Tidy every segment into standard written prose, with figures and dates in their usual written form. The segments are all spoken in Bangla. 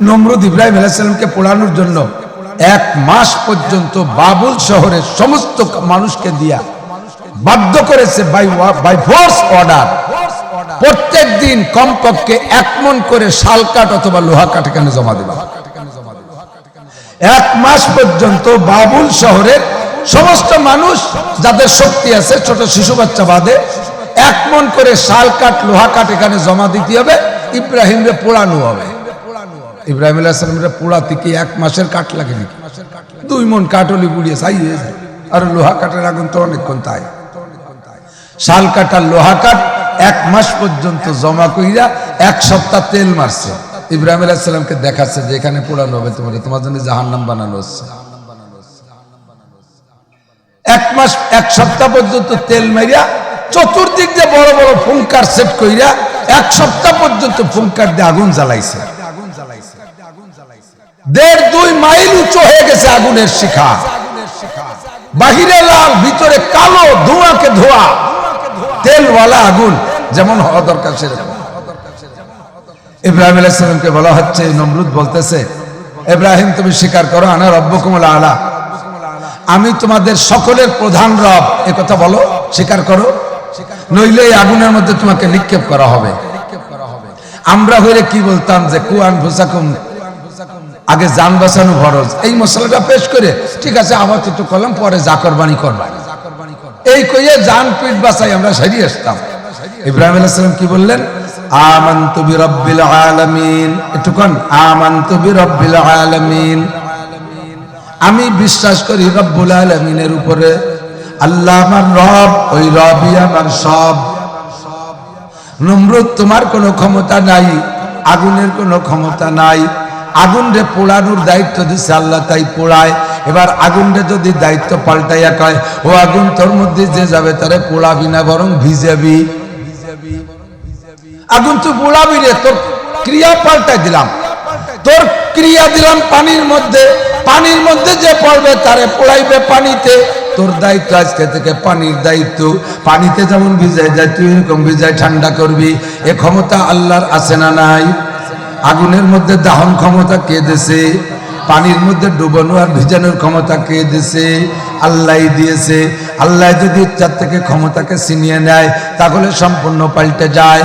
নমরুদ ইব্রাহিম আলাইহিস সালামকে পোড়ানোর জন্য 1 মাস পর্যন্ত বাবুল শহরের সমস্ত মানুষকে দিয়া বাধ্য করেছে বাই ফোর্স অর্ডার প্রত্যেক দিন কমপক্ষে 1 মণ করে শাল কাঠ অথবা লোহা কাঠ এখানে জমা দেবা। 1 মাস পর্যন্ত বাবুল শহরের সমস্ত মানুষ যাদের শক্তি আছে, ছোট শিশু বাচ্চা বাদে, 1 মণ করে শাল কাঠ লোহা কাঠ এখানে জমা দিতে হবে, ইব্রাহিমরে পোড়ানো হবে। ইব্রাহিম আলাইহিস সালামের পোড়াতে কি 1 মাসের কাঠ লাগে নাকি? 2 মণ কাঠলি পুড়িয়ে ছাই হয়ে যায়। আর লোহা কাঠের আগুন তো অনেকক্ষণ তাই। শাল কাঠ আর লোহা কাঠ 1 মাস পর্যন্ত জমা কইরা 1 সপ্তাহ তেল মারছে। ইব্রাহিম আলাইহিস সালামকে দেখাচ্ছে যে এখানে পোড়ানো হবে, তোমার জন্য জাহান্নাম বানানো হচ্ছে। 1 মাস 1 সপ্তাহ পর্যন্ত তেল মাইরা চতুর্দিক দিয়ে বড় বড় ফুঙ্কার সেট কইরা 1 সপ্তাহ পর্যন্ত ফুঙ্কার দিয়ে আগুন জ্বালাইছে। 1.5-2 মাইল উঁচু হয়ে গেছে আগুনের শিখা, বাহিরে লাল ভিতরে কালো, ধোঁয়াকে ধোঁয়া, তেলওয়ালা আগুন যেমন হওয়া দরকার সেরকম। ইব্রাহিম আলাইহিস সালামকে বলা হচ্ছে, নমরুদ বলতেছে, ইব্রাহিম তুমি স্বীকার করো আনা রব্বুকুমুল আলা, আমি তোমাদের সকলের প্রধান রব, এ কথা বলো, স্বীকার করো, নইলে এই আগুনের মধ্যে তোমাকে নিক্ষেপ করা হবে। আমরা হইলে কি বলতাম যে কুয়ান ফুসাকুম, আগে জান বাঁচানো ফরজ, এই মশলাটা পেশ করে ঠিক আছে আবার একটু করলাম, পরে যা করবানি করবা, এই কইয়ে জান পিঠ বাঁচাই আমরা সারিয়ে আসতাম। ইব্রাহিম আলাইহিস সালাম কি বললেন? আমানতু বিরাব্বিল আলামিন, একটু কোন আমানতু বিরাব্বিল আলামিন, আমি বিশ্বাস করি রব্বুল আলামিনের উপরে, আল্লাহ আমার রব, ওই রবই আমার সব। নমরুদ তোমার কোনো ক্ষমতা নাই, আগুনের কোনো ক্ষমতা নাই, আগুনরে পোড়ানোর দায়িত্ব দিছে আল্লাহ, তাই পোড়ায়। এবার আগুনরে যদি দায়িত্ব পাল্টাইয়া কয় ও আগুন তোর মধ্যে যে যাবে তারে পোড়াবি না বরং ভিজাবি, আগুন তুই পোড়াবি রে, তোর ক্রিয়া পাল্টাই দিলাম, তোর ক্রিয়া দিলাম পানির মধ্যে, পানির মধ্যে যে পড়বে তারে পোড়াইবে পানিতে, তোর দায়িত্ব আজকে থেকে পানির দায়িত্ব, পানিতে যেমন ভিজাই যায় তুই এরকম ভিজাই ঠান্ডা করবি। এ ক্ষমতা আল্লাহর আছে না নাই? আগুনের মধ্যে দাহন ক্ষমতা কে দিয়েছে? পানির মধ্যে ডুবানো আর ভিজানোর ক্ষমতা কে দিয়েছে? আল্লাহ দিয়েছে। আল্লাহ যদি ইচ্ছার থেকে ক্ষমতাকে ছিনিয়ে নেয় তাহলে সম্পূর্ণ পাল্টে যায়।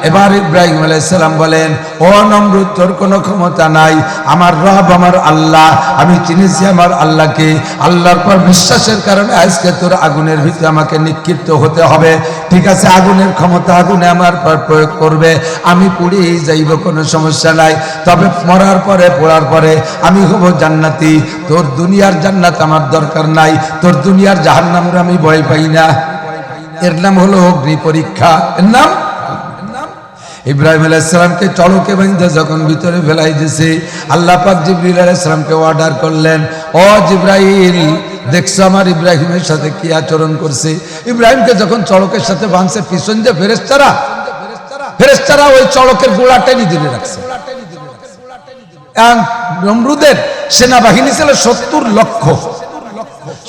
এবার ইব্রাহিম আলাইহিস সালাম বলেন, ও নমরুদ তোর কোনো ক্ষমতা নাই, আমার রব আমার আল্লাহ, আমি চিনেছি আমার আল্লাহকে, আল্লাহর পর বিশ্বাসের কারণে আজকে তোর আগুনের ভিতরে আমাকে নিক্ষিপ্ত হতে হবে। ঠিক আছে, আগুনের ক্ষমতা আগুনে আমার পর প্রয়োগ করবে, আমি পুড়েই যাইব, কোনো সমস্যা নাই, তবে মরার পরে পোড়ার পরে আমি হব জান্নাতি। তোর দুনিয়ার জান্নাত আমার দরকার নাই, তোর দুনিয়ার জাহান্নামরে আমি ভয় পাই না। এর নাম হলো অগ্নি পরীক্ষা। এর নাম ইব্রাহিম আলাইহিস সালামকে চড়কে বাঁধে যখন ভিতরে ফেলাই দিয়েছে, আল্লাহ পাক জিবরিল আলাইহিস সালামকে অর্ডার করলেন, ও জিবরাইল দেখছো আমার ইব্রাহিমের সাথে কি আচরণ করছে। ইব্রাহিমকে যখন চড়কের সাথে বাঁধছে, পিছন যে ফেরেশতারা ওই চড়কের গোড়া টেনে ধরে রাখছে। নমরুদের সেনাবাহিনী ছিল 70 লক্ষ,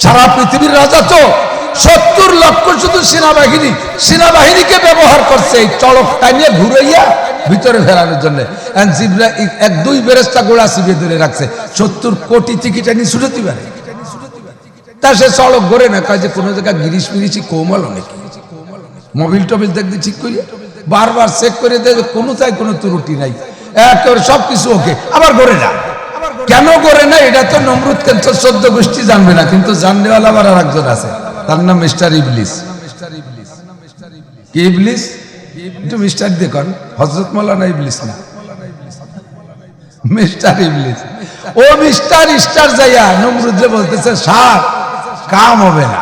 সারা পৃথিবীর রাজা তো 70 লক্ষ শুধু সেনাবাহিনীকে ব্যবহার করছে এই চড়কটা নিয়ে ঘুরাইয়া ভিতরে ফেরানোর জন্য। জিবরাইল 1-2 ফেরেশতা গোড়া চিবিয়ে ধরে রাখছে, 70 কোটি টিকিট নিয়ে ছুটতে পারে। তা সে চড়ক ঘরে না, কয় যে কোনো জায়গায় গিরিশ ফিরিছি কোমল অনেক, মোবিল টোবিল দেখতে ঠিক করি বারবার চেক করে দেয় কোনো চাই কোনো ত্রুটি নাই, একেবারে সবকিছু ওকে, আবার ঘরে না। কেন করে না এটা তো নমরুদ কেন 14 গোষ্ঠী জানবে না, কিন্তু জাননেওয়ালা আবার আর একজন আছে, তার নাম মিস্টার ইবলিস। কি ইবলিস? একটু মিস্টার দেখুন, হযরত মাওলানা ইবলিস না, মিস্টার ইবলিস। ও মিস্টার স্টার যাইয়া নমরুদ বলতেছে স্যার কাম হবে না,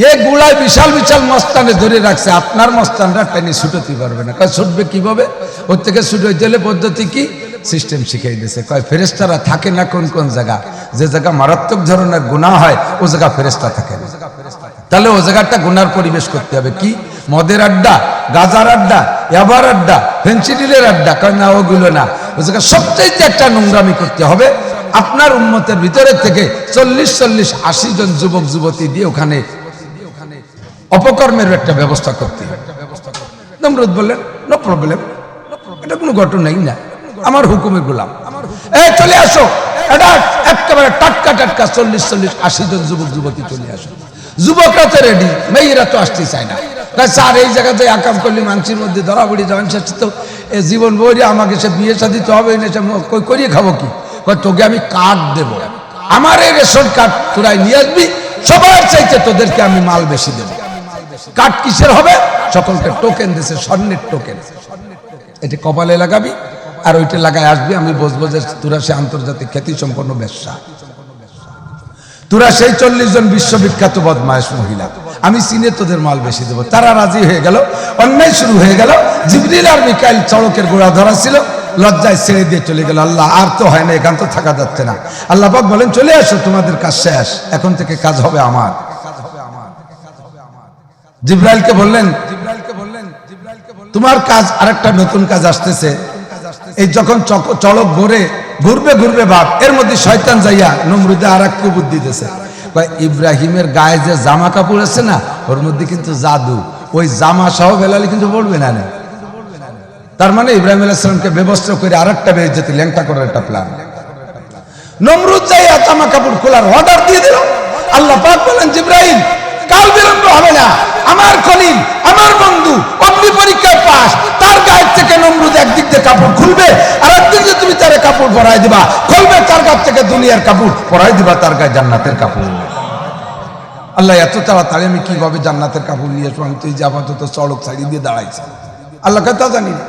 এই গুড়ায় বিশাল বিশাল মস্তানে ধরে রাখছে, আপনার মস্তানরা টেনে ছুটতে পারবে না। কয় ছুটবে কিভাবে? ওর থেকে ছুটে গেলে পদ্ধতি কি? সিস্টেম শিখাই দিয়েছে। কয় ফেরেশতারা থাকে না কোন কোন জায়গা, যে জায়গা মারাত্মক ধরনের গুনাহ হয় ও জায়গা ফেরেশতা থাকে না, তাহলে ও জায়গাটা গুনার পরিবেশ করতে হবে। কি? মদের আড্ডা, গাজার আড্ডা, ইয়াবার আড্ডা, ফেন্সিডিলের আড্ডা, কয় না ওগুলো না, ও জায়গা সবচাইতে একটা নোংরামি করতে হবে। আপনার উম্মতের ভিতরে থেকে 40-80 জন যুবক যুবতী দিয়ে ওখানে অপকর্মের একটা ব্যবস্থা করতে হবে। নমরুদ বললেন নো প্রবলেম, এটা কোনো ঘটনাই না, আমার হুকুমের গোলাম। এই চলে আসো, এটা একেবারে টাটকা টাটকা 40-80 জন যুবক যুবতী চলে আসো। যুবকরা তো রেডি, মেয়েরা তো আসতে চায় না। স্যার এই জায়গাতে আকাম করলে মানুষের মধ্যে ধরা পড়ি যাবেন, সে তো জীবন বইরে আমাকে সে বিয়ে শাদী তো হবে না, সে করিয়ে খাবো কি? তোকে আমি কার্ড দেবো, আমার এই রেশন কার্ড তোরাই নিয়ে আসবি, সবার চাইতে তোদেরকে আমি মাল বেশি দেবো। কার্ড কিসের হবে? সকলকে টোকেন দিছে, স্বর্ণের টোকেন। এটি কপালে লাগাবি আর ওইটা লাগায় আসবি, আমি বসবো যে তোরা সে আন্তর্জাতিক খ্যাতি সম্পন্ন ব্যবসা, তোরা সেই 40 জন বিশ্ববিখ্যাত বদমায়েশ মহিলা, আমি চিনে তোদের মাল বেশি দেবো। তারা রাজি হয়ে গেল, অন্যায় শুরু হয়ে গেল। জিবরিল আর মিকাইল চড়কের গোড়া ধরা ছিল, লজ্জায় ছেড়ে দিয়ে চলে গেল। আল্লাহ আর তো হয় না, এখান তো থাকা যাচ্ছে না। আল্লাহ পাক বলেন চলে আসো, তোমাদের কাজ শেষ, এখন থেকে কাজ হবে আমার। জিবরাইলকে বললেন তোমার কাজ, আরেকটা নতুন কাজ আসতেছে। এই যখন চড়ক ঘুরবে ভাব, এর মধ্যে শয়তান যাইয়া নমরুদে আর এক বুদ্ধি দিতেছে। ইব্রাহিমের গায়ে যে জামা কাপড় আছে না, ওর মধ্যে কিন্তু জাদু, ওই জামা সহ বেলালে কিন্তু পড়বে না। তার মানে ইব্রাহিম আলাইহিস সালামকে ব্যবস্থা করে আরেকটা বেইজ্জতি ল্যাংটা করার একটা প্ল্যান। নমরুদ যাইয়া জামা কাপড় খোলার অর্ডার দিয়ে দিল। আল্লাহ পাক বলেন জিবরাইল কাল বিলম্ব হবে না, আমার খলিল, আমার বন্ধু অগ্নি পরীক্ষায় পাস, তার গায়ের থেকে নমরুদ একদিক দিয়ে কাপড় খুলবে, আর একদিক দিয়ে তুমি তার কাপড় পরাই দিবা, খুলবে তার গায়ে থেকে দুনিয়ার কাপড় পরাই দিবা, তার গায়ে জান্নাতের কাপড়। আল্লাহ এত তাড়াতাড়ি আমি কিভাবে জান্নাতের কাপড় নিয়ে আসবো? আমি তো এই যে আপাতত চড়ক ছাড়িয়ে দিয়ে দাঁড়াইছি। আল্লাহ তা জানি না,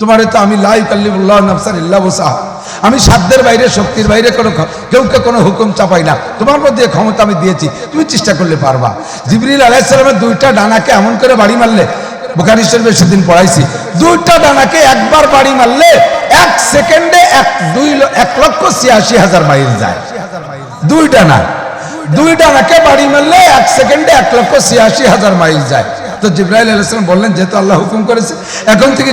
তোমারে তো আমি লা ইউকাল্লিফুল্লাহু নাফসান ইল্লা উসআহা, আমি সাধ্যের বাইরে, শক্তির বাইরে কেউকে কোনো হুকুম চাপাই না। তোমার মধ্যে ক্ষমতা আমি দিয়েছি, তুমি চেষ্টা করলে পারবা। জিবরিল আলাইহিস সালামের দুইটা ডানাকে এমন করে বাড়ি মারলে, বুখারী শরীফে সেদিন পড়াইছি, দুইটা ডানাকে একবার বাড়ি মারলে 1 সেকেন্ডে 1,86,000 মাইল যায়। দুই ডানাকে বাড়ি মারলে 1 সেকেন্ডে 1,86,000 মাইল যায়। তো জিবরাইল আলাইহিস সালাম বললেন যেহেতু আল্লাহ হুকুম করেছে, এখন থেকে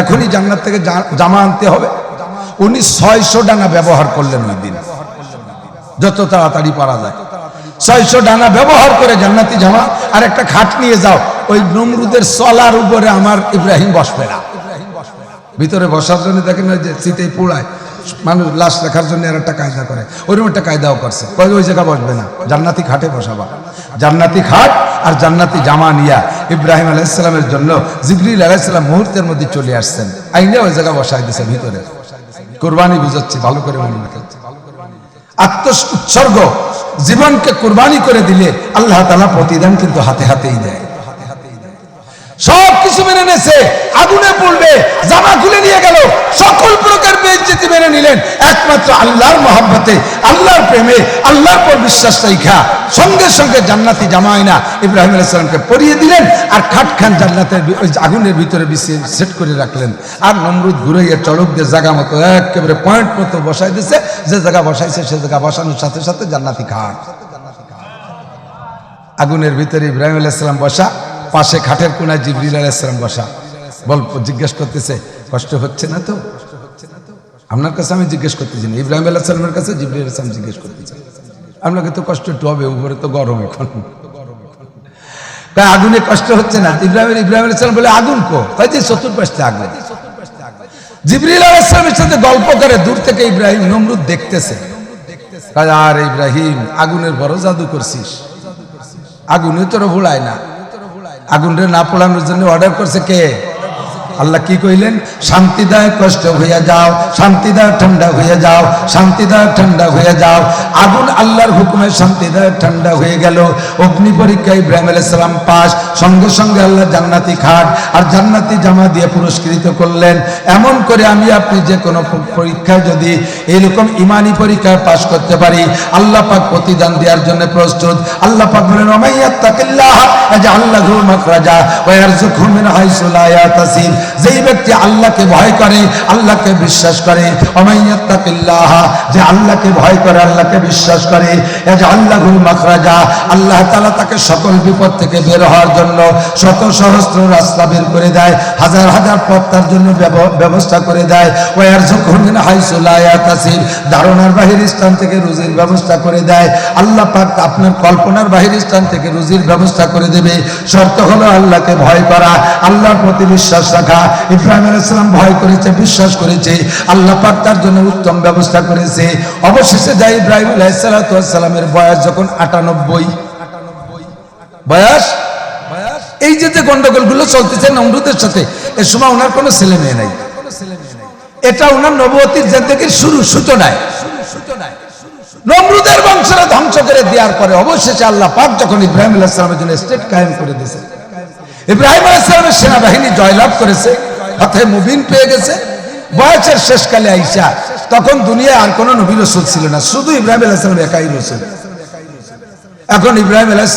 এখনই জান্নাত থেকে জামা আনতে হবে। উনি 600 ডানা ব্যবহার করলেন ওই দিন, যত তাড়াতাড়ি পারা যায়। 600 ডানা ব্যবহার করে জান্নাতি জামা আর একটা খাট নিয়ে যাও, ওই নমরুদের চলার উপরে আমার ইব্রাহিম বসবে না। ভিতরে বসার জন্য দেখেন যে শীতেই পোড়ায় মানুষ, লাশ রাখার জন্য আর একটা কায়দা করে, ওইরকম একটা কায়দাও করছে, ওই জায়গা বসবে না, জান্নাতি খাটে বসাবা। জান্নাতি খাট আর জান্নাতি জামা নিয়া ইব্রাহিম আলাইহিস সালামের জন্য জিবরিল আলাইহিস সালাম মুহূর্তের মধ্যে চলে আসছেন, আইনে ওই জায়গা বসাই দিয়েছে ভিতরে। কুরবানি বুঝাচ্ছি, ভালো করে মনে রাখছি। আত্ম উৎসর্গ, জীবনকে কুরবানি করে দিলে আল্লাহ তাআলা প্রতিদান কিন্তু হাতে হাতেই দেয়। সব কিছু মেনে নেছে, আগুনে পড়বে, জামা খুলে নিয়ে গেল, সকল প্রকার বেইজ্জতি মেনে নিলেন, একমাত্র আল্লাহর মহব্বতে, আল্লাহর প্রেমে, আল্লাহর পর বিশ্বাস রাখা সঙ্গে সঙ্গে জান্নাতি জামা আয়না ইব্রাহিম আলাইহিস সালামকে পরিয়ে দিলেন, আর খাটখান জান্নাতের আগুনের ভিতরে বিছিয়ে সেট করে রাখলেন। আর নমরুদ ঘুরাইয়া চড়ক দিয়ে জায়গা মতো একেবারে পয়েন্ট মতো বসাই দিয়েছে, যে জায়গা বসাইছে সে জায়গা বসানোর সাথে সাথে জান্নাতি খাট। আগুনের ভিতরে ইব্রাহিম আলাইহিস সালাম বসা, পাশে খাটের কোনায় জিবরিল আলাইহিস সালাম বসা। জিজ্ঞেস করতেছে কষ্ট হচ্ছে না তো? আপনার কাছে আমি জিজ্ঞেস করতেছি না, ইব্রাহিম আলাইহিস সালামের কাছে জিবরিল আলাইহিস সালাম জিজ্ঞেস করতেছে। আপনাকে তো কষ্ট একটু হবে, উপরে তো গরম, এখন আগুনে কষ্ট হচ্ছে না? ইব্রাহিম আলাইহিস সালাম বলে আগুন কো? যে চতুর্পাশে আগুন। জিবরিল আলাইহিস সালামের সাথে গল্প করে দূর থেকে ইব্রাহিম নমরুদ দেখতেছে, আর ইব্রাহিম আগুনের বড় জাদু করছিস, আগুনে তোর ভুলায় না। আগুনরে না পোড়ানোর জন্য অর্ডার করছে কে? আল্লাহ কি কইলেন? শান্তিদায়ক কষ্ট হইয়া যাও, শান্তিদায়ক ঠান্ডা হইয়া যাও, শান্তিদায়ক ঠান্ডা হইয়া যাও। আগুন আল্লাহর হুকুমে শান্তিদায়ক ঠান্ডা হয়ে গেল। অগ্নি পরীক্ষা ইব্রাহিম আলাইহিস সালাম পাস, সঙ্গে সঙ্গে আল্লাহ জান্নাতি খাট আর জান্নাতি জামা দিয়ে পুরস্কৃত করলেন। এমন করে আমি আপনি যে কোনো পরীক্ষায় যদি এরকম ইমানি পরীক্ষায় পাস করতে পারি, আল্লাহ পাক প্রতিদান দেওয়ার জন্য প্রস্তুত। আল্লাহ পাক বলেন ওমাইয়াত্তাকিল্লাহ ইয়াজআল লাহু মাখরাজা ওয়া ইয়ারযুকহু মিন হাইসু লা ইয়াহতাসিব। যেই ব্যক্তি আল্লাহকে ভয় করে, আল্লাহকে বিশ্বাস করে, ওমাইয়াত্তাকিল্লাহ, যে আল্লাহকে ভয় করে, আল্লাহকে বিশ্বাস করে, ইয়াজআল লাহু মাখরাজা, আল্লাহ তাআলা তাকে সকল বিপদ থেকে বের হওয়ার জন্য শত সহস্র রাস্তা বের করে দেয়, হাজার হাজার পথ তার জন্য ব্যবস্থা করে দেয়। ওয়া ইয়ারযুকহু মিন হাইসু লা ইয়াহতাসিব, ধারণার বাহির স্থান থেকে রুজির ব্যবস্থা করে দেয়। আল্লাহ পাক আপনার কল্পনার বাহির স্থান থেকে রুজির ব্যবস্থা করে দেবে। শর্ত হলো আল্লাহকে ভয় করা, আল্লাহর প্রতি বিশ্বাস রাখা, কথা। ইব্রাহিম আলাইহিস সালাম ভয় করেছে, বিশ্বাস করেছে, আল্লাহ পাক তার জন্য উত্তম ব্যবস্থা করেছে। অবশেষে যায় ইব্রাহিম আলাইহিস সালামের বয়স যখন 98 বয়স। এই যে গন্ডগোল গুলো চলতেছে নমরুদের সাথে, এর সময় ওনার কোনো ছেলে মেয়ে নাই। এটা ওনার নবুয়তির জিন্দেগীর সূচনায় নমরুদের বংশরা ধ্বংস করে দেওয়ার পরে অবশেষে আল্লাহ পাক যখন ইব্রাহিম আলাইহিস সালামের জন্য স্টেট কায়েম করে দিয়েছে, ইব্রাহিম আলাইহিস সালামের সেনাবাহিনী জয়লাভ করেছে, ফাতহে মুবিন পেয়ে গেছে। বয়সের শেষকালে আইসা তখন দুনিয়ায় আর কোনো নবী রাসূল ছিল না, শুধু ইব্রাহিম আলাইহিস সালাম একাই রাসূল। এখন ইব্রাহিম আলাইহিস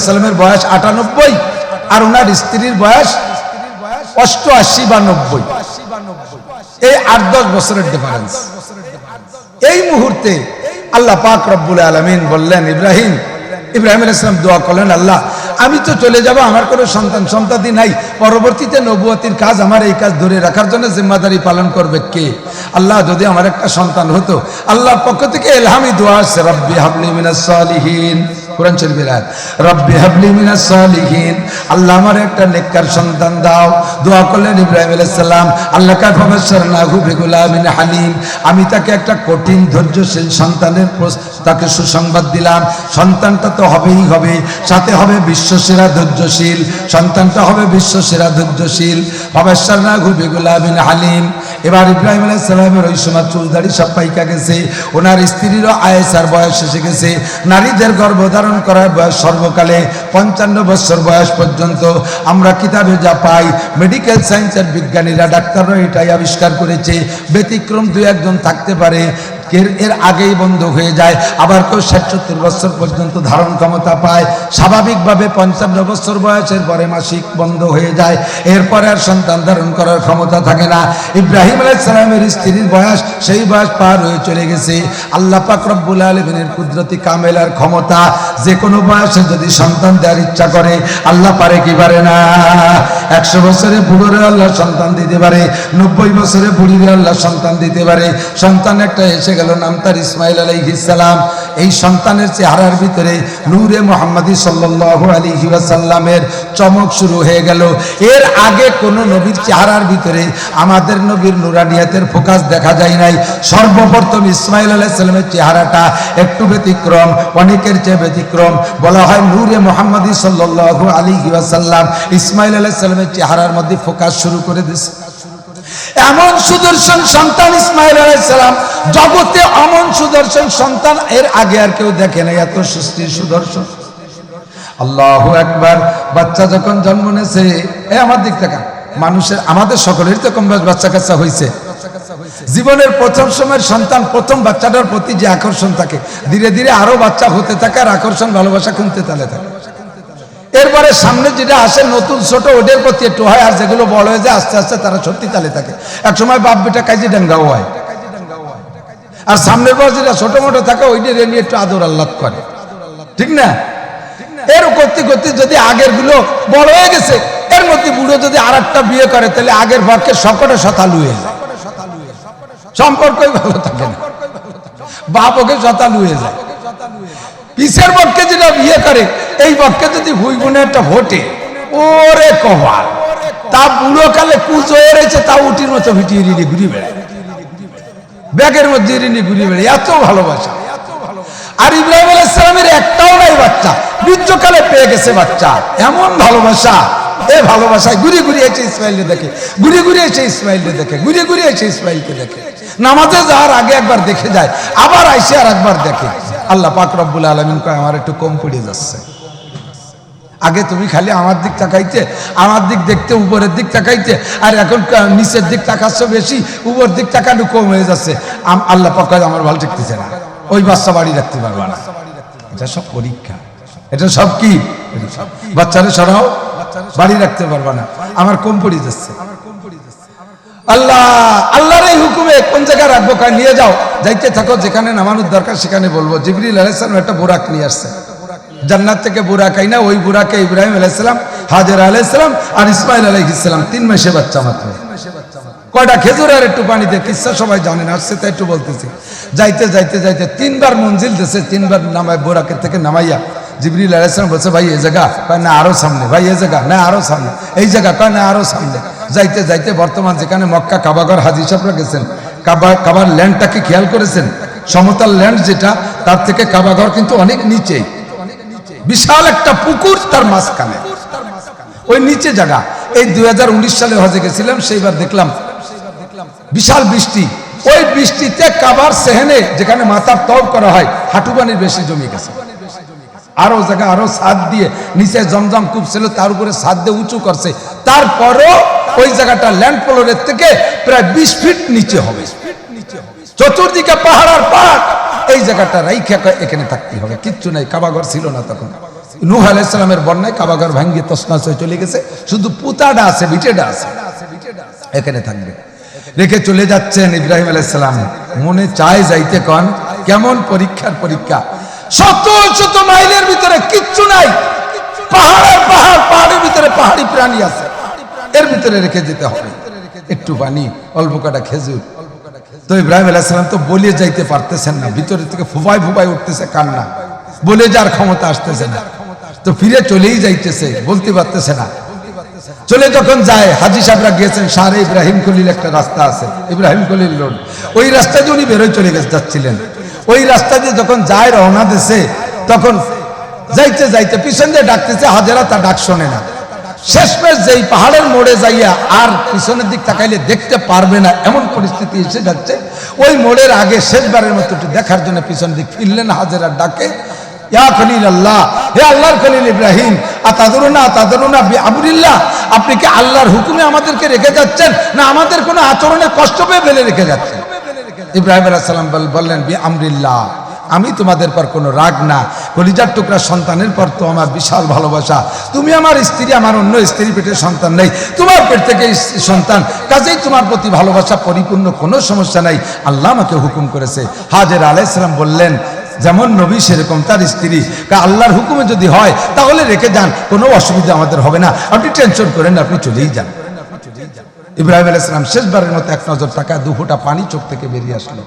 সালামের বয়স 98 আর ওনার স্ত্রীর বয়স 88 বা 90, এই 8-10 বছরের ডিফারেন্স। এই মুহূর্তে আল্লাহ পাক রব্বুল আলামিন বললেন ইব্রাহিম আলাইহিস সালাম দোয়া করলেন, আল্লাহ আমি তো চলে যাব, আমার কোনো সন্তানই নাই, পরবর্তীতে নবুয়তির কাজ, আমার এই কাজ ধরে রাখার জন্য জিম্মাদারি পালন করবে কে? আল্লাহ যদি আমার একটা সন্তান হতো। আল্লাহর পক্ষ থেকে ইলহামি দোয়া আসছে, রব্বি হাবলি মিনাস সালিহিন, কোরআন শরীফের আয়াত, রব্বি হাবলি মিনাস সালিহিন, আল্লাহ আমার একটা নেককার সন্তান দাও। দোয়া করলেন ইব্রাহিম আলাইহিস সালাম, আল্লাহ কা ফাবাশশারনাহু বিগুলামিন হালিম, আমি তাকে একটা কঠিন ধৈর্যশীল সন্তানের তাকে সুসংবাদ দিলাম। সন্তানটা তো হবেই হবে, সাথে হবে বিশ্বসেরা ধৈর্যশীল, সন্তানটা হবে বিশ্বসেরা ধৈর্যশীল। ফাবাশশারনাহু বিগুলামিন হালিম। এবার ইব্রাহিম আলাইহিস সালামের ওই সময় চুল দাড়ি সব পাইকা গেছে, ওনার স্ত্রীরও আয়েশার বয়স এসে গেছে। নারীদের গর্ভধারণ করার বয়স সর্বকালে 55 বছর বয়স পর্যন্ত। আমরা কিতাবে যা পাই, মেডিকেল সায়েন্সের বিজ্ঞানীরা, ডাক্তাররা এটাই আবিষ্কার করেছে, ব্যতিক্রম 2-1 জন থাকতে পারে, এর আগেই বন্ধ হয়ে যায়। আবার কেউ 60-70 বছর পর্যন্ত ধারণ ক্ষমতা পায়। স্বাভাবিকভাবে 55 বছর বয়সের পরে মাসিক বন্ধ হয়ে যায়, এরপরে আর সন্তান ধারণ করার ক্ষমতা থাকে না। ইব্রাহিম আলাইহিস সালামের স্ত্রীর বয়স, সেই বয়স পার হয়ে চলে গেছে। আল্লাহ পাক রব্বুল আলামিনের কুদরতি কামেলার ক্ষমতা, যে কোনো বয়সে যদি সন্তান দেওয়ার ইচ্ছা করে আল্লাহ পারে কি পারে না? 100 বছরে বুড়োরে আল্লাহ সন্তান দিতে পারে, 90 বছরে বুড়িরে আল্লাহ সন্তান দিতে পারে। সন্তান একটা এসে গেল, নাম তার ইসমাইল আলাইহিস সালাম। এই সন্তানের চেহারার ভিতরে নূরে মুহাম্মাদি সাল্লাল্লাহু আলাইহি ওয়াসাল্লামের চমক শুরু হয়ে গেল। এর আগে কোন নবীর চেহারার ভিতরে আমাদের নবীর নূরানিয়াতের ফোকাস দেখা যায় নাই। সর্বপ্রথম ইসমাইল আলাইহিস সালামের চেহারাটা একটু ব্যতিক্রম, অনেকের চেয়ে ব্যতিক্রম। বলা হয় নূরে মুহাম্মাদি সাল্লাল্লাহু আলাইহি ওয়াসাল্লাম ইসমাইল আলাইহিস সালামের চেহারার মধ্যে ফোকাস শুরু করে দিয়েছে। এমন সুদর্শন সন্তান ইসমাইল আলাইহিস সালাম, জগতে অমন সুদর্শন সন্তান এর আগে আর কেউ দেখে নাই, এত সুদর্শন। আল্লাহু আকবার। বাচ্চা যখন জন্ম নিয়েছে, আমার দিক থেকে মানুষের, আমাদের সকলের তো কম বয়স বাচ্চা কাচ্চা হয়েছে। জীবনের প্রথম সময়ের সন্তান, প্রথম বাচ্চাটার প্রতি যে আকর্ষণ থাকে, ধীরে ধীরে আরো বাচ্চা হতে থাকে আর আকর্ষণ ভালোবাসা কমতে তালে থাকে। এরপরে সামনে যেটা আসে নতুন ছোট, ওদের প্রতি একটু হয়, আর যেগুলো বড় হয়ে যায় আস্তে আস্তে তারা সত্যি তালে থাকে। এক সময় বাপ বেটা কাজে ডাঙ্গাও হয়, আর সামনের পর যেটা ছোট মোটো থাকে ওইটা নিয়ে একটু আদর আল্লাহ করে, ঠিক না? এর করতে করতে যদি আগের গুলো বড় হয়ে গেছে, এর মধ্যে বুড়ো যদি আর একটা বিয়ে করে, তাহলে আগের পক্ষে সকটে শতালু হয়ে যায়, সম্পর্কই ভালো থাকে না, বাপ ওকে শতালু হয়ে যায়। পিসের পক্ষে যেটা বিয়ে করে, এই পক্ষে যদি ভুই গুনে একটা ভোটে, ওরে কবার, তা বুড়ো কালে কুচ হয়ে রয়েছে, তা উটির মতো ভিটিয়ে রিনি ঘুরি বেড়ায়, ব্যাগের মধ্যে রিনি ঘুরি বেড়ায়, এত ভালোবাসা। আর ইব্রাহিম আলাইহিস সালামের একটাও নাই বাচ্চা, বৃদ্ধকালে পেয়ে গেছে বাচ্চা, এমন ভালোবাসা। এই ভালোবাসায় ঘুরে ঘুরে এসে ইসমাইলকে দেখে, ঘুরে ঘুরে এসে ইসমাইলকে দেখে, ঘুরে ঘুরে এসে ইসমাইলকে দেখে। নামাজে যাওয়ার আগে একবার দেখে যায়, আবার আইসে আর একবার দেখে। আল্লাহ পাক রব্বুল আলামিন কয়, আমার একটু কম পড়ে যাচ্ছে। আগে তুমি খালি আমার দিক তাকাইতে, আমার দিক দেখতে, উপরের দিক তাকাইতে, আর এখন নিচের দিক তাকাচ্ছ বেশি, উপর দিক তাকানো কম হয়ে যাচ্ছে। আল্লাহ পাক কয়, আমার ভালো ঠিকতেছে না, ওই বাচ্চা বাড়ি রাখতে পারবা না। এটা সব পরীক্ষা, এটা সব কি বাচ্চারে সরাও, বাড়ি রাখতে পারবা না, আমার কম পড়ে যাচ্ছে। আল্লাহর এই হুকুমে কোন জায়গায় রাখবো, কয় নিয়ে যাও, যাইতে থাকো, যেখানে নামানোর দরকার সেখানে বলবো। জিবরিল আলাইহিস সালাম একটা বুরাক নিয়ে আসছে জান্নাত থেকে, বুরাক আইনা ওই বুরাকে ইব্রাহিম আলাইহিস সালাম, হাজেরা আলাইহিস সালাম আর ইসমাইল আলাইহিস সালাম 3 মাসে বাচ্চা মাত্র। কয়টা খেজুর আর একটু পানিতে, কিচ্ছা সবাই জানেন, আসছে তাই একটু বলতেছি। যাইতে যাইতে যাইতে 3 বার মঞ্জিল দিয়েছে, 3 বার নামায় বুরাকের থেকে নামাইয়া জিবরিল আলাইহিস সালাম বলছে ভাই এই জায়গা, কয় না আরো সামনে, ভাই এই জায়গা না আরো সামনে, এই জায়গা কয় না আরো সামনে। যাইতে যাইতে বর্তমান যেখানে মক্কা কাবাঘর হাজী সাহেবরা গেছেন, কাবার ল্যান্ডটাকে খেয়াল করেছেন? সমতল ল্যান্ড যেটা, তার থেকে কাবাঘর কিন্তু অনেক নিচে, বিশাল একটা পুকুর তার মাঝখানে, ওই নিচে জায়গা। এই 2019 সালে হজে গেছিলাম, সেইবার দেখলাম বিশাল বৃষ্টি, ওই বৃষ্টিতে কাবার সেহেনে যেখানে মাথার তওব করা হয় হাঁটু পানির বেশি জমে গেছে। আরো জায়গা আরো ছাদ দিয়ে, নিচে জমজম কূপ ছিল, তার উপরে ছাদ দিয়ে উঁচু করছে, তারপরও ওই জায়গাটা ল্যান্ড ফ্লোরের থেকে প্রায় 20 ফিট নিচে হবে, চতুর্দিকে পাহাড় আর পাহাড়। এই জায়গাটা রাইখা এখানে থাকতে হবে, কিচ্ছু নাই, কাবাঘর ছিল না তখন। নূহ আলাইহিস সালামের বন্যায় কাবাঘর ভাঙ্গিয়ে তছনছ হয়ে চলে গেছে, শুধু পুতাটা আছে, বিটেটা আছে, এখানে থাকবে। রেখে চলে যাচ্ছেন ইব্রাহিম আলাইহিস সালাম। মনে চায় যাইতে, কন কেমন পরীক্ষার পরীক্ষা, শত শত মাইলের ভিতরে কিচ্ছু নাই, পাহাড় আর পাহাড়, পাহাড়ের ভিতরে পাহাড়ি প্রাণী আছে, এর ভিতরে রেখে যেতে হবে, একটু পানি, অল্প কটা খেজুর। তো ইব্রাহিম আলাইহিস সালাম তো বলে যাইতে পারতেছেন না, ভিতরে থেকে ফুফায় ফুফায় উঠতেছে কান্না, বলে যার ক্ষমতা আসতেছে না, তো ফিরে চলেই যাইতেছে, বলতে পারতেছে না। চলে যখন যায়, হাজী সাহেবরা গিয়েছেন শাহরে ইব্রাহিম খলিল, একটা রাস্তা আছে ইব্রাহিম খলিল রোড, ওই রাস্তা দিয়ে উনি বেরোয় চলে যাচ্ছিলেন। ওই রাস্তা দিয়ে যখন যায় রওনা দিছে, তখন যাইতে যাইতে পিছন দিয়ে ডাকতেছে, হাজেরা তার ডাক শোনে না। শেষমেশ যেই পাহাড়ের মোড়ে যাইয়া আর পিছনের দিক তাকাইলে দেখতে পারবে না এমন পরিস্থিতি এসে যাচ্ছে, ওই মোড়ের আগে শেষবারের মতো একটু দেখার জন্য পিছন দিক ফিরলেন, হাজেরার ডাকে, ইয়া খলিল আল্লাহ, হে আল্লাহর খলিল ইব্রাহিম, আতাদরুনা বিআমরিল্লাহ, আপনি কি আল্লাহর হুকুমে আমাদেরকে রেখে যাচ্ছেন, না আমাদের কোনো আচরণে কষ্ট পেয়ে ফেলে রেখে যাচ্ছেন? ইব্রাহিম আলাইহিস সালাম বললেন, বিআমরিল্লাহ, আমি তোমাদের পর কোনো রাগ না, কলিজার টুকরা সন্তানের পর তো আমার বিশাল ভালোবাসা, তুমি আমার স্ত্রী, আমার অন্য স্ত্রী পেটের সন্তান নেই, তোমার পেট থেকে সন্তান, কাজেই তোমার প্রতি ভালোবাসা পরিপূর্ণ, কোনো সমস্যা নাই, আল্লাহ আমাকে হুকুম করেছে। হাজেরা আলাইহিস সালাম বললেন, যেমন নবী সেরকম তার স্ত্রী, আল্লাহর হুকুমে যদি হয় তাহলে রেখে যান, কোনো অসুবিধা আমাদের হবে না, আপনি টেনশন করেন না, আপনি চলেই যান। ইব্রাহিম আলাইহিস সালাম শেষবারের মতো এক নজর তাকায়, 2 ফোঁটা পানি চোখ থেকে বেরিয়ে আসলো,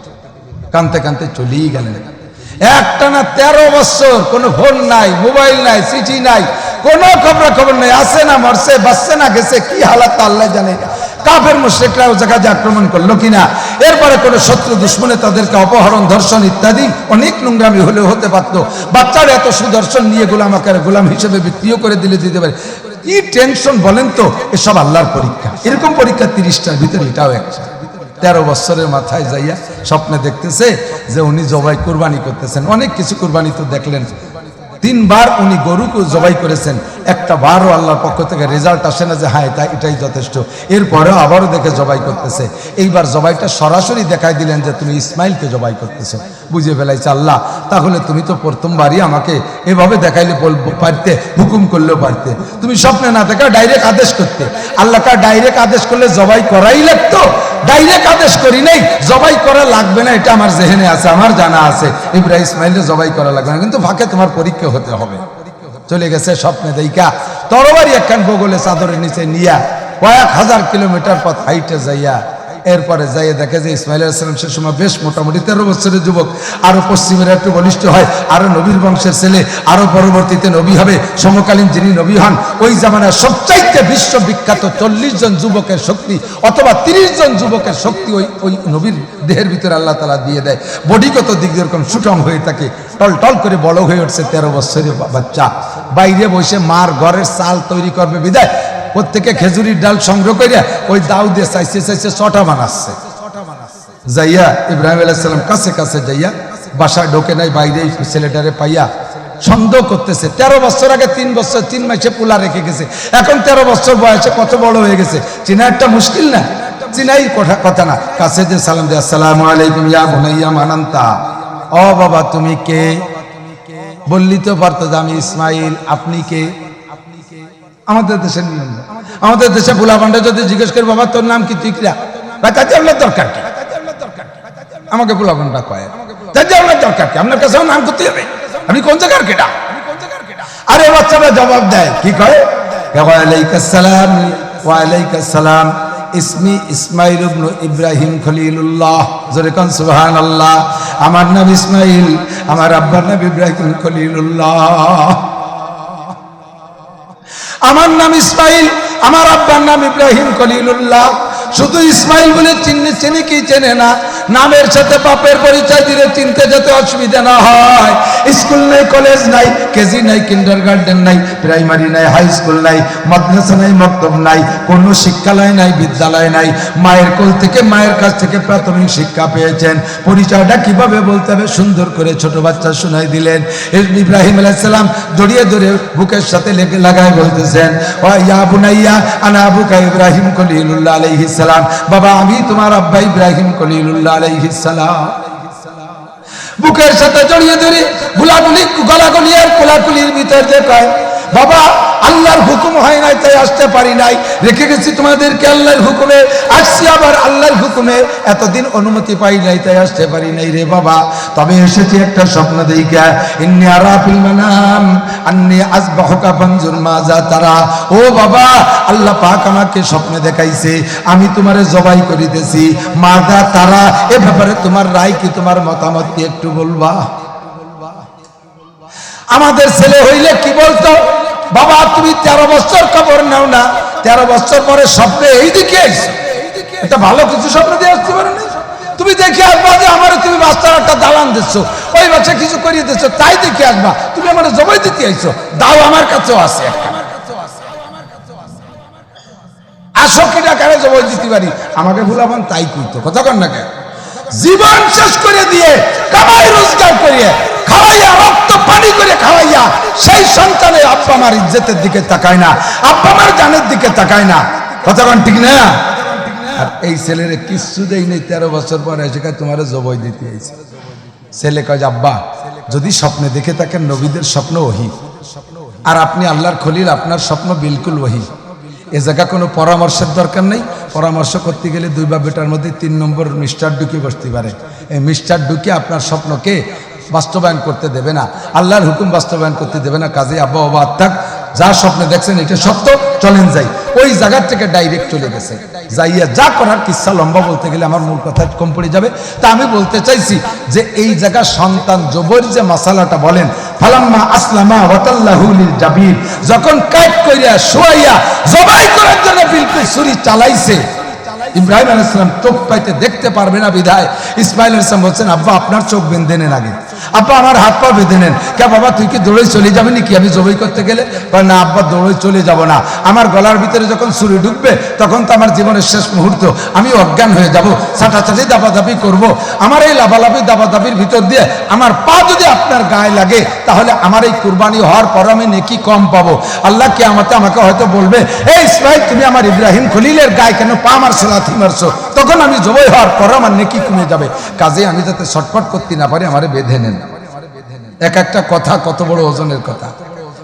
কাঁদতে কাঁদতে চলেই গেলেন। একটানা 13 বছর কোনো ফোন নাই, মোবাইল নাই, চিঠি নাই, কোনো খবর নাই, আছে না মরছে, বাঁচছে না গেছে, কি হালাত আল্লাহ জানে। কাফের মুশরিকরা ও জায়গায় আক্রমণ করলো কিনা, এরপরে কোনো শত্রু দুশ্মনে তাদেরকে অপহরণ, ধর্ষণ ইত্যাদি অনেক নোংরামি হলেও হতে পারতো। বাচ্চারা এত সুদর্শন নিয়ে গোলাম হিসেবে বিক্রিও করে দিতে পারে, কি টেনশন বলেন তো। এসব আল্লাহর পরীক্ষা, এরকম পরীক্ষা 30টার ভিতরে এটাও একটা। 13 বছরের মাথায় যাইয়া স্বপ্নে দেখতেছে যে উনি জবাই কুরবানি করতেছেন, অনেক কিছু কুরবানি তো দেখলেন, 3 বার উনি গরুকে জবাই করেছেন, একটা বারও আল্লাহর পক্ষ থেকে রেজাল্ট আসে না যে হ্যাঁ এটাই যথেষ্ট, এরপরেও আবারও দেখে জবাই করতেছে। এইবার জবাইটা সরাসরি দেখাই দিলেন যে তুমি ইসমাইলকে জবাই করতেছো, বুঝে ফেলাইছে আল্লাহ, তাহলে তুমি তো প্রথমবারই আমাকে এভাবে দেখাইলে পারতে, হুকুম করলেও পারতে, তুমি স্বপ্নে না দেখা ডাইরেক্ট আদেশ করতে। আল্লাহকে ডাইরেক্ট আদেশ করলে জবাই করাই লাগতো, ডাইরেক্ট আদেশ করি নাই, জবাই করা লাগবে না, এটা আমার জেহেনে আছে, আমার জানা আছে, ইব্রাহিম ইসমাইলের জবাই করা লাগবে না, কিন্তু ফাঁকে তোমার পরীক্ষা হতে হবে। চলে গেছে স্বপ্নে দেইকা, তরবারি একখান বগলে চাদরের নিচে নিয়া কয়েক হাজার কিলোমিটার পথ হাইটে যাইয়া, এরপরে যাইয়ে দেখে যে ইসমাইল আলাইহিস সালাম সে সময় বেশ মোটামুটি 13 বছরের যুবক, আরো পশ্চিমের একটু বলিষ্ঠ হয়, আরো নবীর বংশের ছেলে, আরো পরবর্তীতে নবী হবে, সমকালীন যিনি নবী হন, ওই জামানার সবচাইতে বিশ্ববিখ্যাত 40 জন যুবকের শক্তি অথবা 30 জন যুবকের শক্তি ওই নবীর দেহের ভিতরে আল্লাহ তাআলা দিয়ে দেয়। বডিগত দিক দিয়ে এরকম সুটম হয়ে থাকে, টল করে বড় হয়ে উঠছে 13 বছরের বাচ্চা। বাইরে বসে মার ঘরের চাল তৈরি করবে বিদায় প্রত্যেকে খেজুরির ডাল সংগ্রহ করে ওই দাউ দিয়ে চাইছে 6টা বানাচ্ছে। যাইয়া ইব্রাহিম আলাইহিস সালাম কাছে যাইয়া বাসায় ঢোকে নাই, বাইরে ছেলেটারে পাইয়া সন্দেহ করতেছে। 13 বছর আগে 3 বছর 3 মাসে পোলা রেখে গেছে, এখন 13 বছর বয়সে কত বড় হয়ে গেছে, চিনা একটা মুশকিল না, চিনাই কথা না। কাছে যে সালাম দিয়ে, আসসালামু আলাইকুম ইয়া বুনাইয়া মানান্তা, ও বাবা তুমি কে? বললি তো পারতো যে আমি ইসমাইল, আপনি কে? আমাদের দেশের নিয়ম, আমাদের দেশে পোলা পান্ডা যদি জিজ্ঞেস করে বাবা তোর নাম কি, তুই কিরা, তাতে আপনার দরকার কি? আমাকে পোলা পান্ডা কয়, তাতে আপনার দরকার কি? আপনার কাছে নাম করতে হবে, আপনি কোন জায়গার কেটা? আরে বাচ্চারা জবাব দেয়, কি কয়? ওয়ালাইকুম সালাম, ওয়ালাইকুম সালাম, ইসমি ইসমাইল ইবনে ইব্রাহিম খলিলুল্লাহ, জোরে কোন সুবহানাল্লাহ। আমার নাম ইসমাইল, আমার আব্বার নাম ইব্রাহিম খলিলুল্লাহ। আমার নাম ইসমাইল, আমার আব্বার নাম ইব্রাহিম খলিলুল্লাহ। শুধু ইসমাইল বলে চিনে কি চেনে না, নামের সাথে বাপের পরিচয় দিলে চিনতে যেতে অসুবিধা না হয়। স্কুল নাই, কলেজ নাই, কেজি নাই, কিন্ডারগার্টেন নাই, প্রাইমারি নাই, হাই স্কুল নাই, মাদ্রাসা নাই, মক্তব নাই, কোনো শিক্ষালয় নাই, বিদ্যালয় নাই। মায়ের কোল থেকে, মায়ের কাছ থেকে প্রাথমিক শিক্ষা পেয়েছেন। পরিচয়টা কিভাবে বলতে হবে সুন্দর করে ছোট বাচ্চা শোনাই দিলেন। ইব্রাহিম আলাইহিস সালাম জড়িয়ে ধরে বুকের সাথে লাগায় বলতেছেন, ওয়া ইয়া বুনাইয়া আনা আবুকা ইব্রাহিম খলিলুল্লাহ আলাইহিস সালাম, বাবা আমি তোমার আব্বা ইব্রাহিম খলিলুল্লাহ আলাইহিস সালাম। বুকের সাথে জড়িয়ে ধরে গুলাগুলি গলাগলি আর কোলাকুলির ভিতর যে কয়, বাবা আল্লাহর হুকুম হয় নাই তাই আসতে পারি নাই, রেখে গেছি তোমাদেরকে আল্লাহর হুকুমে, আসছি আবার আল্লাহর হুকুমে, এতদিন অনুমতি পাই নাই তাই আসতে পারি নাই রে বাবা। তবে এসেছি একটা স্বপ্ন দেইখা, ইন্নী আরা ফিল মানাম আন্নী আযবাহুকা ফানজুর মাযা তারা। ও বাবা, আল্লাহ পাক আমাকে স্বপ্নে দেখাইছে আমি তোমারে জবাই করিতেছি, মাযা তারা, এ ব্যাপারে তোমার রায় কি, তোমার মতামত কি একটু বলবা? আমাদের ছেলে হইলে কি বলতো, বাবা তুমি 13 বছর খবর নাও না, 13 বছর পরে স্বপ্নে এইদিকে আইছো, এটা ভালো কিছু স্বপ্ন দিয়ে আসতে পারে না। তুমি দেখে আসবা যে আমার তুমি বাচ্চার একটা দালান দিচ্ছ, ওই বাচ্চা কিছু করিয়ে দিচ্ছ, তাই দেখে আসবা তুমি আমার জবাই দিতে আইছো। দাও আমার কাছেও আছে একটা, আসো কিনা কারে জবাই দিতে পারি, আমাকে ভুলাবান তাই কইতো, কথা কন না কেন? জীবন শেষ করে দিয়ে কামাই রোজগার করিয়ে খাওয়াইয়া, রক্ত পানি করে খাওয়াইয়া, সেই সন্তানের আব্বা আমার ইজ্জতের দিকে তাকায় না, আব্বা আমার জানের দিকে তাকায় না, কথা কন ঠিক না? আর এই ছেলেরে কিচ্ছু দেই নেই, 13 বছর পরে এসে তোমারে জবাই দিতে আইছে। ছেলে কয়, আব্বা যদি স্বপ্নে দেখে থাকেন নবীদের স্বপ্ন ওহী, আর আপনি আল্লাহর খলিল, আপনার স্বপ্ন বিলকুল ওহী। এ জায়গা কোনো পরামর্শের দরকার নেই। পরামর্শ করতে গেলে 2 বা বেটার মধ্যে 3 নম্বর মিস্টার ঢুকে বসতে পারে। এই মিস্টার ঢুকে আপনার স্বপ্নকে বাস্তবায়ন করতে দেবে না, আল্লাহর হুকুম বাস্তবায়ন করতে দেবে না। কাজে আব্বা বাবা থাক, যা স্বপ্নে দেখছেন এটা সত্য, চলেন যাই। ওই জায়গার থেকে ডাইরেক্ট চলে গেছে, যাইয়া যা করার, কিচ্ছা লম্বা বলতে গেলে আমার মূল কথা কম পড়ে যাবে। তা আমি বলতে চাইছি যে এই জায়গা সন্তান জবর যে মাসালাটা বলেন, ফালাম্মা আসলামা ওয়াতাল্লাহু লিল জাবির, যখন কাট কইরা শোয়াইয়া জবাই করার জন্য বিলকুল ছুরি চালাইছে, ইব্রাহিম আলাইহিস সালাম চোখ পাইতে দেখতে পারবে না বিধায় ইসমাইল আলাইহিস সালাম বলছেন, আব্বা আপনার চোখ বেঁধে নেন আগে, আব্বা আমার হাত পা বেঁধে নেন। কে বাবা তুই কি দৌড়ে চলে যাবে নাকি আমি জবাই করতে গেলে? না আব্বা দৌড়ে চলে যাব না, আমার গলার ভিতরে যখন ছুরি ঢুকবে তখন তো আমার জীবনের শেষ মুহূর্ত, আমি অজ্ঞান হয়ে যাব, ছাটাছাটি দাবাদাবি করব। আমার এই লাভালাভি দাবাদাবির ভিতর দিয়ে আমার পা যদি আপনার গায়ে লাগে তাহলে আমার এই কুরবানি হওয়ার পর আমি নেকি কম পাবো। আল্লাহ কিয়ামতে আমাকে হয়তো বলবে, এই ইসমাইল তুমি আমার ইব্রাহিম খলিলের গায়ে কেন পা মারছো, লাথি মারছো? তখন আমি জবাই হওয়ার পর আমার নেকি কমে যাবে। কাজে আমি যাতে ছটফট করতে না পারি আমারে বেঁধে নেন। এক একটা কথা কত বড় ওজনের কথা।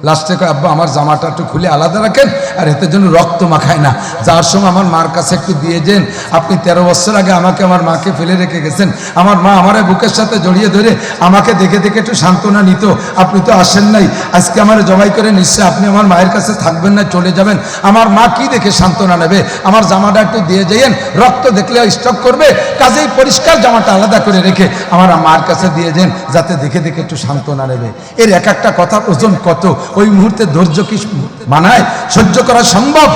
লাস্টে কয়, আব্বা আমার জামাটা একটু খুলে আলাদা রাখেন, আর এতে যেন রক্ত মাখায় না। যাওয়ার সময় আমার মার কাছে একটু দিয়ে যান, আপনি 13 বছর আগে আমাকে আমার মাকে ফেলে রেখে গেছেন, আমার মা আমার বুকের সাথে জড়িয়ে ধরে আমাকে দেখে দেখে একটু সান্ত্বনা নিত, আপনি তো আসেন নাই, আজকে আমার জবাই করে নিশ্চয় আপনি আমার মায়ের কাছে থাকবেন না, চলে যাবেন, আমার মা কি দেখে সান্ত্বনা নেবে? আমার জামাটা একটু দিয়ে যাইয়েন, রক্ত দেখলে স্টক করবে, কাজেই পরিষ্কার জামাটা আলাদা করে রেখে আমার মার কাছে দিয়ে যান, যাতে দেখে দেখে একটু সান্ত্বনা নেবে। এর এক একটা কথার ওজন কত, ওই মুহূর্তে ধৈর্য কি মানায়, সহ্য করা সম্ভব?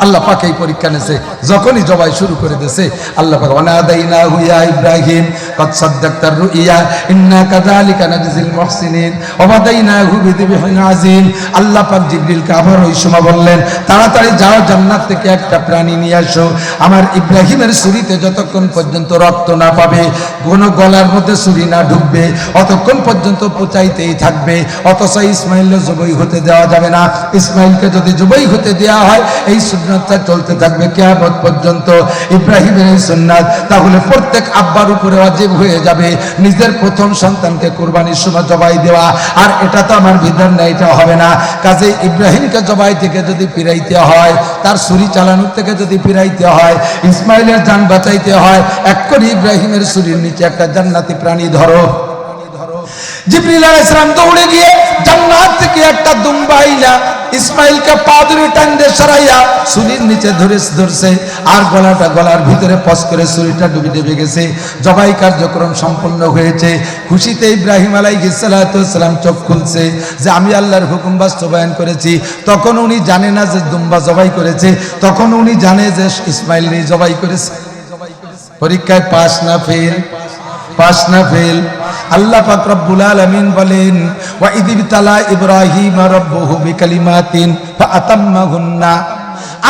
আল্লাহ পাক এই পরীক্ষা নেছে, যখনই জবাই শুরু করে দিয়েছে আল্লাহ পাক ওয়ানাদাইনাহু ইয়া ইব্রাহিম কদ সাদ্দাকতার রুইয়া ইন্না কাযালিকা নাজজিল মুহসিনিন ওয়া বাদাইনাহু বিযিবহিন আযীম। আল্লাহ পাক জিবরিলকে আবার ওই সময় বললেন, তাড়াতাড়ি যাও জান্নাত থেকে একটা প্রাণী নিয়ে আসো, আমার ইব্রাহিমের ছুরিতে যতক্ষণ পর্যন্ত রক্ত না পাবে, কোনো গলার মধ্যে ছুরি না ঢুকবে, অতক্ষণ পর্যন্ত পচাইতেই থাকবে। অথচ ইসমাইলের জবাই হতে দেওয়া যাবে না। ইসমাইলকে যদি জবাই হতে দেওয়া হয় এই সুন্নাতটা চলতে থাকবে কিয়ামত পর্যন্ত, ইব্রাহিমের এই সুন্নাত। তাহলে প্রত্যেক আব্বার উপরে ওয়াজিব হয়ে যাবে নিজের প্রথম সন্তানকে কুরবানির সময় জবাই দেওয়া। আর এটা তো আমার বিধান না, এটা হবে না। কাজে ইব্রাহিমকে জবাই থেকে যদি ফিরাইতে হয়, তার ছুরি চালানোর থেকে যদি ফিরাইতে হয়, ইসমাইলের জান বাঁচাইতে হয়, এক্ষুনি ইব্রাহিমের ছুরির নিচে একটা জান্নাতি প্রাণী ধরো। জিবরিল আলাইহিস সালাম দৌড়ে গিয়ে জান্নাত থেকে একটা দুম্বা আইনা ইসমাইলকে পা ধরে টানতে সরাইয়া ছুরির নিচে ধরছে, আর গলার ভিতরে পস করে ছুরিটা ডুবে গেছে। জবাই কার্যক্রম সম্পন্ন হয়েছে। খুশিতে ইব্রাহিম আলাইহিস সালাম চোখ খুলছে যে আমি আল্লাহর হুকুম বাস্তবায়ন করেছি। তখন উনি জানে না যে দুম্বা জবাই করেছে, তখন উনি জানে যে ইসমাইল নেই জবাই করেছে। পরীক্ষায় পাস না ফেল, পাস না ফেল। আল্লাহ পাক রব্বুল আলামিন বলেন ওয়া ইযিবতালা ইব্রাহিম রাব্বুহু বিকালিমাতিন ফাআতাম্মাহুন্না।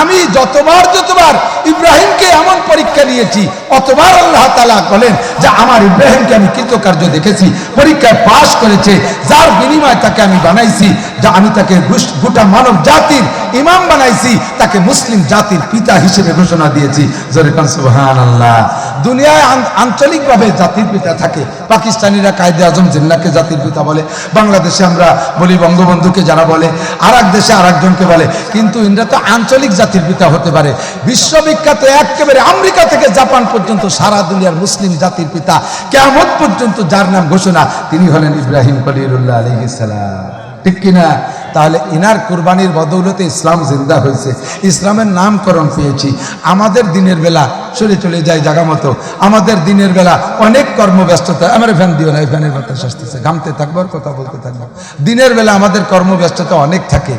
আমি যতবার ইব্রাহিমকে এমন পরীক্ষা নিয়েছি, অতবার আল্লাহ তাআলা বলেন যে আমার ইব্রাহিমকে আমি কৃতকার্য দেখেছি, পরীক্ষায় পাস করেছে, যার বিনিময়ে তাকে আমি বানাইছি, যা আমি তাকে গোটা মানব জাতির ইমাম বানাইছি, তাকে মুসলিম জাতির পিতা হিসেবে ঘোষণা দিয়েছি। জোরে কান সুবহানাল্লাহ। দুনিয়ায় আঞ্চলিকভাবে জাতির পিতা থাকে। পাকিস্তানিরা কায়েদে আজম জিন্নাহকে জাতির পিতা বলে, বাংলাদেশে আমরা বলি বঙ্গবন্ধুকে যারা বলে, আর এক দেশে আর একজনকে বলে, কিন্তু ইন্দ্রা তো আঞ্চলিক জাতির পিতা হতে পারে। বিশ্ববিখ্যাত একেবারে আমেরিকা থেকে জাপান পর্যন্ত সারা দুনিয়ার মুসলিম জাতির পিতা কিয়ামত পর্যন্ত যার নাম ঘোষণা, তিনি হলেন ইব্রাহিম খলিলুল্লাহ আলাইহিস সালাম। ঠিক কিনা? তাহলে ইনার কুরবানির বদৌলতে ইসলাম জিন্দা হয়েছে, ইসলামের নামকরণ পেয়েছি। আমাদের দিনের বেলা চলে যায় জায়গা মতো, আমাদের দিনের বেলা অনেক কর্মব্যস্ততা। আমার ফ্যান দিও না, এই ফ্যানের বাতাস আসতেছে, ঘামতে থাকবো আর কথা বলতে থাকবো। দিনের বেলা আমাদের কর্মব্যস্ততা অনেক থাকে।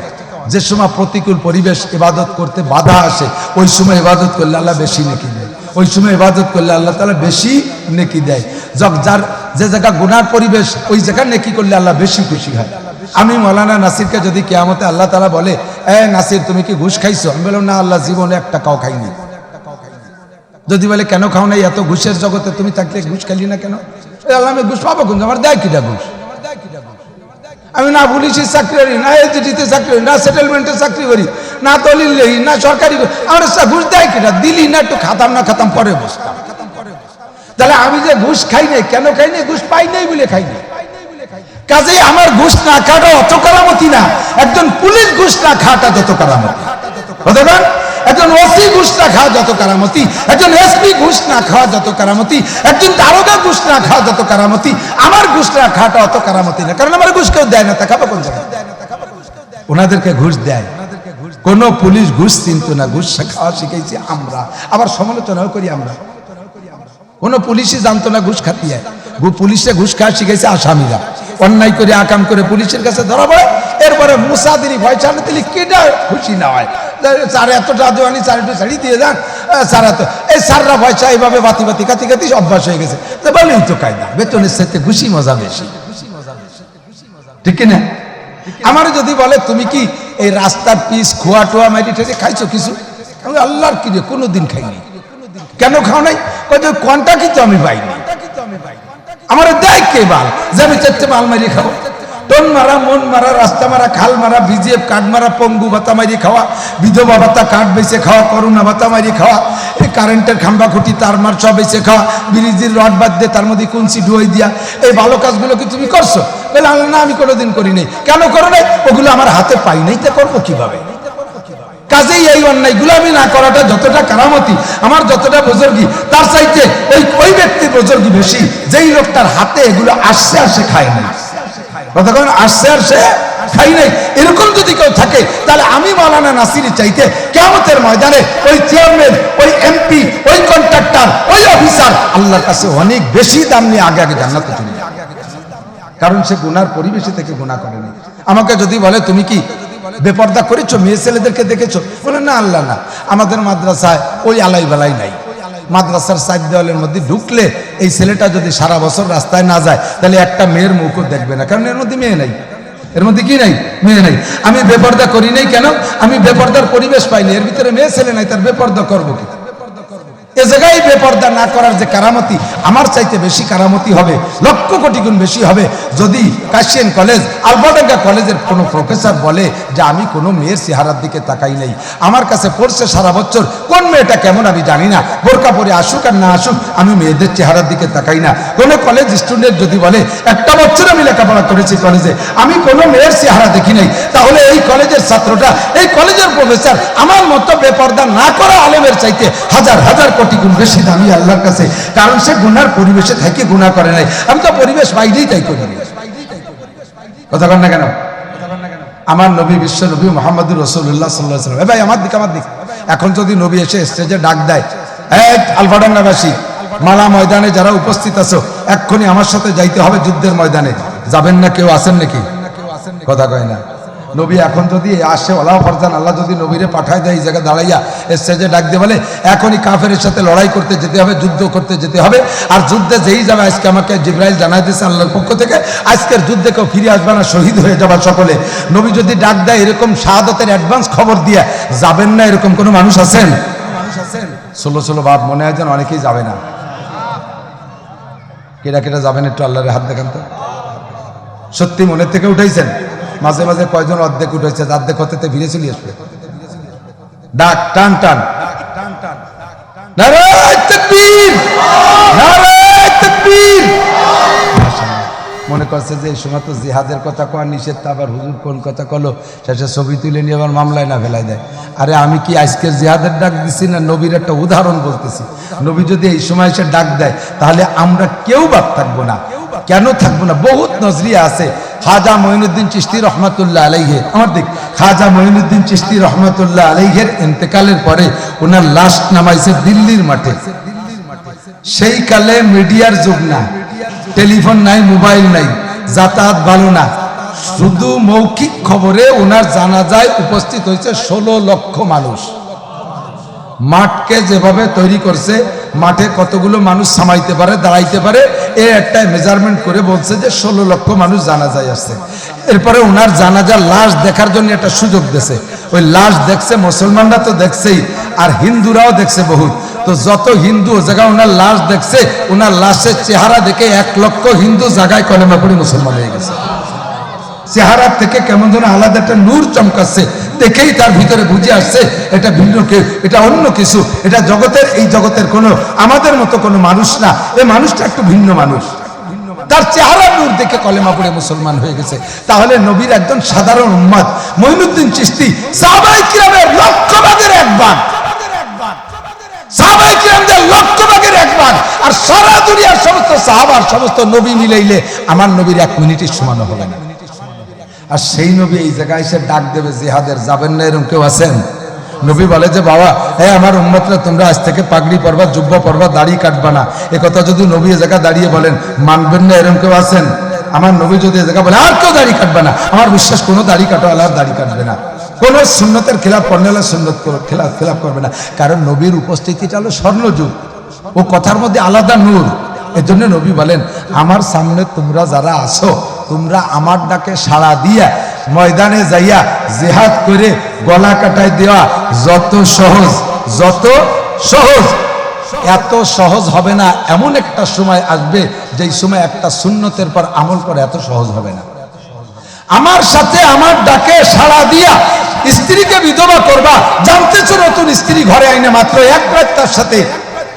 যে সময় প্রতিকূল পরিবেশ ইবাদত করতে বাধা আসে, ওই সময় ইবাদত করলে আল্লাহ বেশি নেকি দেয়, ওই সময় ইবাদত করলে আল্লাহ তাআলা বেশি নেকি দেয়। যার যে জায়গা গুনার পরিবেশ, ওই জায়গা নেকি করলে আল্লাহ বেশি খুশি হয়। আমি মৌলানা নাসিরকে যদি কিয়ামতে আল্লাহ তাআলা বলে, এ নাসির তুমি কি ঘুষ খাইছো? আমি বললাম না আল্লাহ, জীবনে একটা কাও খাইনি। যদি বলে কেন খাও নাই, এত ঘুষের জগতে তুমি থাকলে ঘুষ খাইলি না কেন? আল্লাহ আমি ঘুষ পাবো কোন, আমার দেয় কিটা ঘুষ? আমি না পুলিশের চাকরি করি, না এলজিডিতে চাকরি করি, না সেটেলমেন্টে চাকরি করি, না দলিল নেই, না সরকারি, আমার ঘুষ দেয় কিটা? দিলি না একটু খাতাম না খাতাম পরে বসতাম। তাহলে আমি যে ঘুষ খাই নাই, কেন খাই নাই? ঘুষ পাই নাই বলে খাই নাই। কাজেই আমার ঘুষ না খাওয়াটা অত কারামতি না, একজন পুলিশ ঘুষ না খাওয়াটা যত কারামতি। বুঝলেন? একজন ওসি ঘুষ না খাওয়া যত কারামতি, একজন এসপি ঘুষ না খাওয়া যত কারামতি, একজন দারোগা ঘুষ না খাওয়া যত কারামতি, আমার ঘুষ না খাওয়াটা অত কারামতি না। কারণ আমার ঘুষ কেউ দেয় না, তা খাবো কোন জায়গায়? ওনাদেরকে ঘুষ দেয়। কোন পুলিশ ঘুষ চিনত না, ঘুষ খাওয়া শিখেছি আমরা, আবার সমালোচনাও করি আমরা। কোন পুলিশই জানতো না ঘুষ খাতি হয়। পুলিশে ঘুষ খাওয়া শিখেছে আসামিরা, অন্যায় করে আকাম করে পুলিশের কাছে ধরা পড়ে, এরপরে মুসাদিনী ভয় ছাড়লে দিলে কেটা খুশি না হয়, স্যার এতটা দেওয়ানি, স্যার একটু ছাড়ি দিয়ে যান, স্যার এত, এই স্যাররা ভয়সা এইভাবে বাতি কাতি অভ্যাস হয়ে গেছে। তো বলেই তো কায়দা, বেতনের সাথে ঘুষি মজা বেশি, ঠিক না? আমার যদি বলে তুমি কি এই রাস্তার পিস খোয়া টোয়া মাইরি ঠেসে খাইছো কিছু? আমি আল্লাহর কি কোনোদিন খাইনি। কেন খাও নাই? কোনটা কিন্তু আমি পাইনি। আমার দেয় কে বাল যে আমি চারটে মাল মারি খাবো? টন মারা, মন মারা, রাস্তা মারা, খাল মারা, বিজিএফ কার্ড মারা, পঙ্গু ভাতা মারি খাওয়া, বিধবা ভাতা কার্ড বেঁচে খাওয়া, করোনা ভাতা মারি খাওয়া, এই কারেন্টের খাম্বা খুঁটি তার মার সব বেঁচে খাওয়া, ব্রিজের রড বাদ দিয়ে তার মধ্যে কুঞ্চি ডুয়াই দিয়া, এই ভালো কাজগুলো কি তুমি করছো? বলে আল্লাহ না, আমি কোনোদিন করি নাই। কেন করো নাই? ওগুলো আমার হাতে পাই নাই, তা করবো কিভাবে? কাজেই এই অন্যায়গুলো আমি না করাটা যতটা কারামতি, আমার যতটা বুজুর্গি, তার চাইতে ওই ব্যক্তির বুজুর্গি বেশি যেই লোকটার হাতে এগুলো আসছে আর সে খায় নাই। কতক্ষণ আসছে আর সে খাই নাই। এরকম যদি কেউ থাকে, তাহলে আমি মাওলানা নাসিরের চাইতে কিয়ামতের ময়দানে ওই চেয়ারম্যান, ওই এমপি, ওই কন্ট্রাক্টর, ওই অফিসার আল্লাহর কাছে অনেক বেশি দাম নিয়ে আগে জান্নাতে চলে যাবে। কারণ সে গুনার পরিবেশে থেকে গুনাহ করেনি। আমাকে যদি বলে তুমি কি বেপর্দা করেছো, মেয়ে ছেলেদেরকে দেখেছো? বলে না আল্লাহ না, আমাদের মাদ্রাসায় ওই আলাই বেলাই নাই। মাদ্রাসার সাইড দেওয়ালের মধ্যে ঢুকলে এই ছেলেটা যদি সারা বছর রাস্তায় না যায়, তাহলে একটা মেয়ের মুখও দেখবে না, কারণ এর মধ্যে মেয়ে নাই। এর মধ্যে কি নাই? মেয়ে নাই। আমি বেপর্দা করি নাই কেন? আমি বেপর্দার পরিবেশ পাইনি, এর ভিতরে মেয়ে ছেলে নাই, তার বেপর্দা করবো কি? এ জায়গায় বেপর্দা না করার যে কারামতি, আমার চাইতে বেশি কারামতি হবে, লক্ষ কোটি গুণ বেশি হবে যদি কাশিয়ান কলেজ, আলবাডাঙ্গা কলেজের কোনো প্রফেসর বলে যে আমি কোনো মেয়ের চেহারার দিকে তাকাই নাই, আমার কাছে পড়ছে সারা বছর, কোন মেয়েটা কেমন আমি জানি না, বোরকা পরে আসুক আর না আসুক, আমি মেয়েদের চেহারার দিকে তাকাই না। কোনো কলেজ স্টুডেন্ট যদি বলে একটা বছর আমি লেখাপড়া করেছি কলেজে, আমি কোনো মেয়ের চেহারা দেখি নাই, তাহলে এই কলেজের ছাত্রটা, এই কলেজের প্রফেসর আমার মতো বেপর্দা না করা আলেমের চাইতে হাজার হাজার কোটি গুণ বেশি দামি আল্লাহর কাছে। কারণ সে গুনার পরিবেশে থেকে গুনাহ করে নাই। আমি তো পরিবেশ বাইরেই তাই করি। কথা কন না কেন? আমার নবী বিশ্ব নবী মুহাম্মদুর রাসূলুল্লাহ সাল্লাল্লাহু আলাইহি ওয়াসাল্লাম। ভাই আমার দিক এখন যদি নবী এসে স্টেজে ডাক দেয়, এই আলফাডাঙ্গাবাসী মালা ময়দানে যারা উপস্থিত আছো, এক্ষুনি আমার সাথে যাইতে হবে যুদ্ধের ময়দানে, যাবেন না? কেউ আছেন নাকি? কথা কয় না। নবী এখন যদি আসে ওলা ফরজান, আল্লাহ যদি নবীরে পাঠায় দেয় এই জায়গায় দাঁড়াইয়া স্টেজে ডাক দিয়ে বলে এখনই কাফেরের সাথে লড়াই করতে যেতে হবে, যুদ্ধ করতে যেতে হবে, আর যুদ্ধে যেই যাবে, আজকে আমাকে জিবরাইল জানাই দিয়েছে আল্লাহর পক্ষ থেকে, আজকের যুদ্ধে কেউ ফিরে আসবে না, শহীদ হয়ে যাবে সকলে। নবী যদি ডাক দেয় এরকম শাহাদতের অ্যাডভান্স খবর দিয়ে, যাবেন না এরকম কোনো মানুষ আছেন? ষোলো ষোলো ভাব মনে হয় যেন অনেকেই যাবে না। কেটা কেটা যাবেন একটু আল্লাহরের হাত দেখান তো। সত্যি মনের থেকে উঠাইছেন? মাঝে মাঝে কয়জন অর্ধেক উঠেছে, অর্ধেক হতে ফিরে চলে আসবে। ডাক টান টান, নারায়ে তাকবীর, নারায়ে তাকবীর। মনে করছে যে এই সময় তো জিহাদের কথা কোয়া নিষেধ, তা আবার হুজুর কোন কথা কলো, শেষে ছবি তুলে নিয়ে আবার মামলায় না ফেলাই দেয়। আরে আমি কি আজকের জিহাদের ডাক দিছি না নবীর একটা উদাহরণ বলতেছি। নবী যদি এই সময় এসে ডাক দেয় তাহলে আমরা কেউ বাদ থাকবো না। কেন থাকবো না? বহুত নজরিয়া আছে। খাজা মঈনুদ্দিন চিশতি রহমাতুল্লাহ আলাইহি, আমার দিক, খাজা মঈনুদ্দিন চিশতি রহমাতুল্লাহ আলাইহির ইন্তেকালের পরে ওনার লাশ নামাইছে দিল্লির মাঠে। সেই কালে মিডিয়ার যুগ না, টেলিফোন নাই, মোবাইল নাই, যাতায়াত ভালো না, শুধু মৌখিক খবরে ওনার জানাজায় উপস্থিত হয়েছে 16 লক্ষ মানুষ। মাঠকে যেভাবে তৈরি করছে, মাঠে কতগুলো মানুষ সামাইতে পারে, দাঁড়াইতে পারে, এর একটা মেজারমেন্ট করে বলছে যে 16 লক্ষ মানুষ জানাজায় আসছে। এরপরে ওনার জানাজার লাশ দেখার জন্য একটা সুযোগ দিয়েছে। ওই লাশ দেখছে মুসলমানরা তো দেখছেই, আর হিন্দুরাও দেখছে বহুত। তো যত হিন্দু ও জায়গায় ওনার লাশ দেখছে, ওনার লাশের চেহারা দেখে 1 লক্ষ হিন্দু জায়গায় কলেমা পড়ে মুসলমান হয়ে গেছে। চেহারা থেকে কেমন যেন আলাদা একটা নূর চমকাচ্ছে, দেখেই তার ভিতরে বুঝে আসছে এটা ভিন্ন কেউ, এটা অন্য কিছু, এটা জগতের, এই জগতের কোনো আমাদের মতো কোনো মানুষ না, এই মানুষটা একটু ভিন্ন মানুষ। তার চেহারা নূর দেখে কলেমা পড়ে মুসলমান হয়ে গেছে। তাহলে নবীর একজন সাধারণ উম্মত মঈনুদ্দিন চিশতি সাহাবায়ে কিরামের লক্ষ ভাগের এক ভাগ, সাহাবায়ে কিরামদের লক্ষ ভাগের এক ভাগ, আর সারা দুনিয়ার সমস্ত সাহাবার সমস্ত নবী মিলাইলে আমার নবীর 1 মিনিটের সমান হবে না। আর সেই নবী এই জায়গায় এসে ডাক দেবে জিহাদের, যাবেন না এরকম কেউ আছেন? নবী বলে যে বাবা, হ্যাঁ আমার উম্মতরা তোমরা আজ থেকে পাগড়ি পরবা, জুব্বা পরবা, দাড়ি কাটবা না, এ কথা যদি নবী এ জায়গায় দাঁড়িয়ে বলেন, মানবেন না এরকম কেউ আছেন? আমার নবী যদি এ জায়গায় বলে আর কেউ দাড়ি কাটবে না, আমার বিশ্বাস কোনো দাড়ি কাটো আল্লাহ দাড়ি কাটবে না, কোনো সুন্নতের খেলাফ করলে সুন্নত খেলাফ করবে না। কারণ নবীর উপস্থিতিটা হলো স্বর্ণযুগ, ও কথার মধ্যে আলাদা নূর। এর জন্য নবী বলেন আমার সামনে তোমরা যারা আছো, তোমরা আমার ডাকে সাড়া দিয়া ময়দানে যাইয়া জিহাদ করে গলা কাটায় দেওয়া যত সহজ, যত সহজ, এত সহজ হবে না। এমন একটা সময় আসবে যেই সময় একটা সুন্নতের পর আমল করে এত সহজ হবে না। আমার সাথে আমার ডাকে সাড়া দিয়া স্ত্রীকে বিধবা করবা, জানতেছো নতুন স্ত্রী ঘরে আইনে মাত্র 1 রাত তার সাথে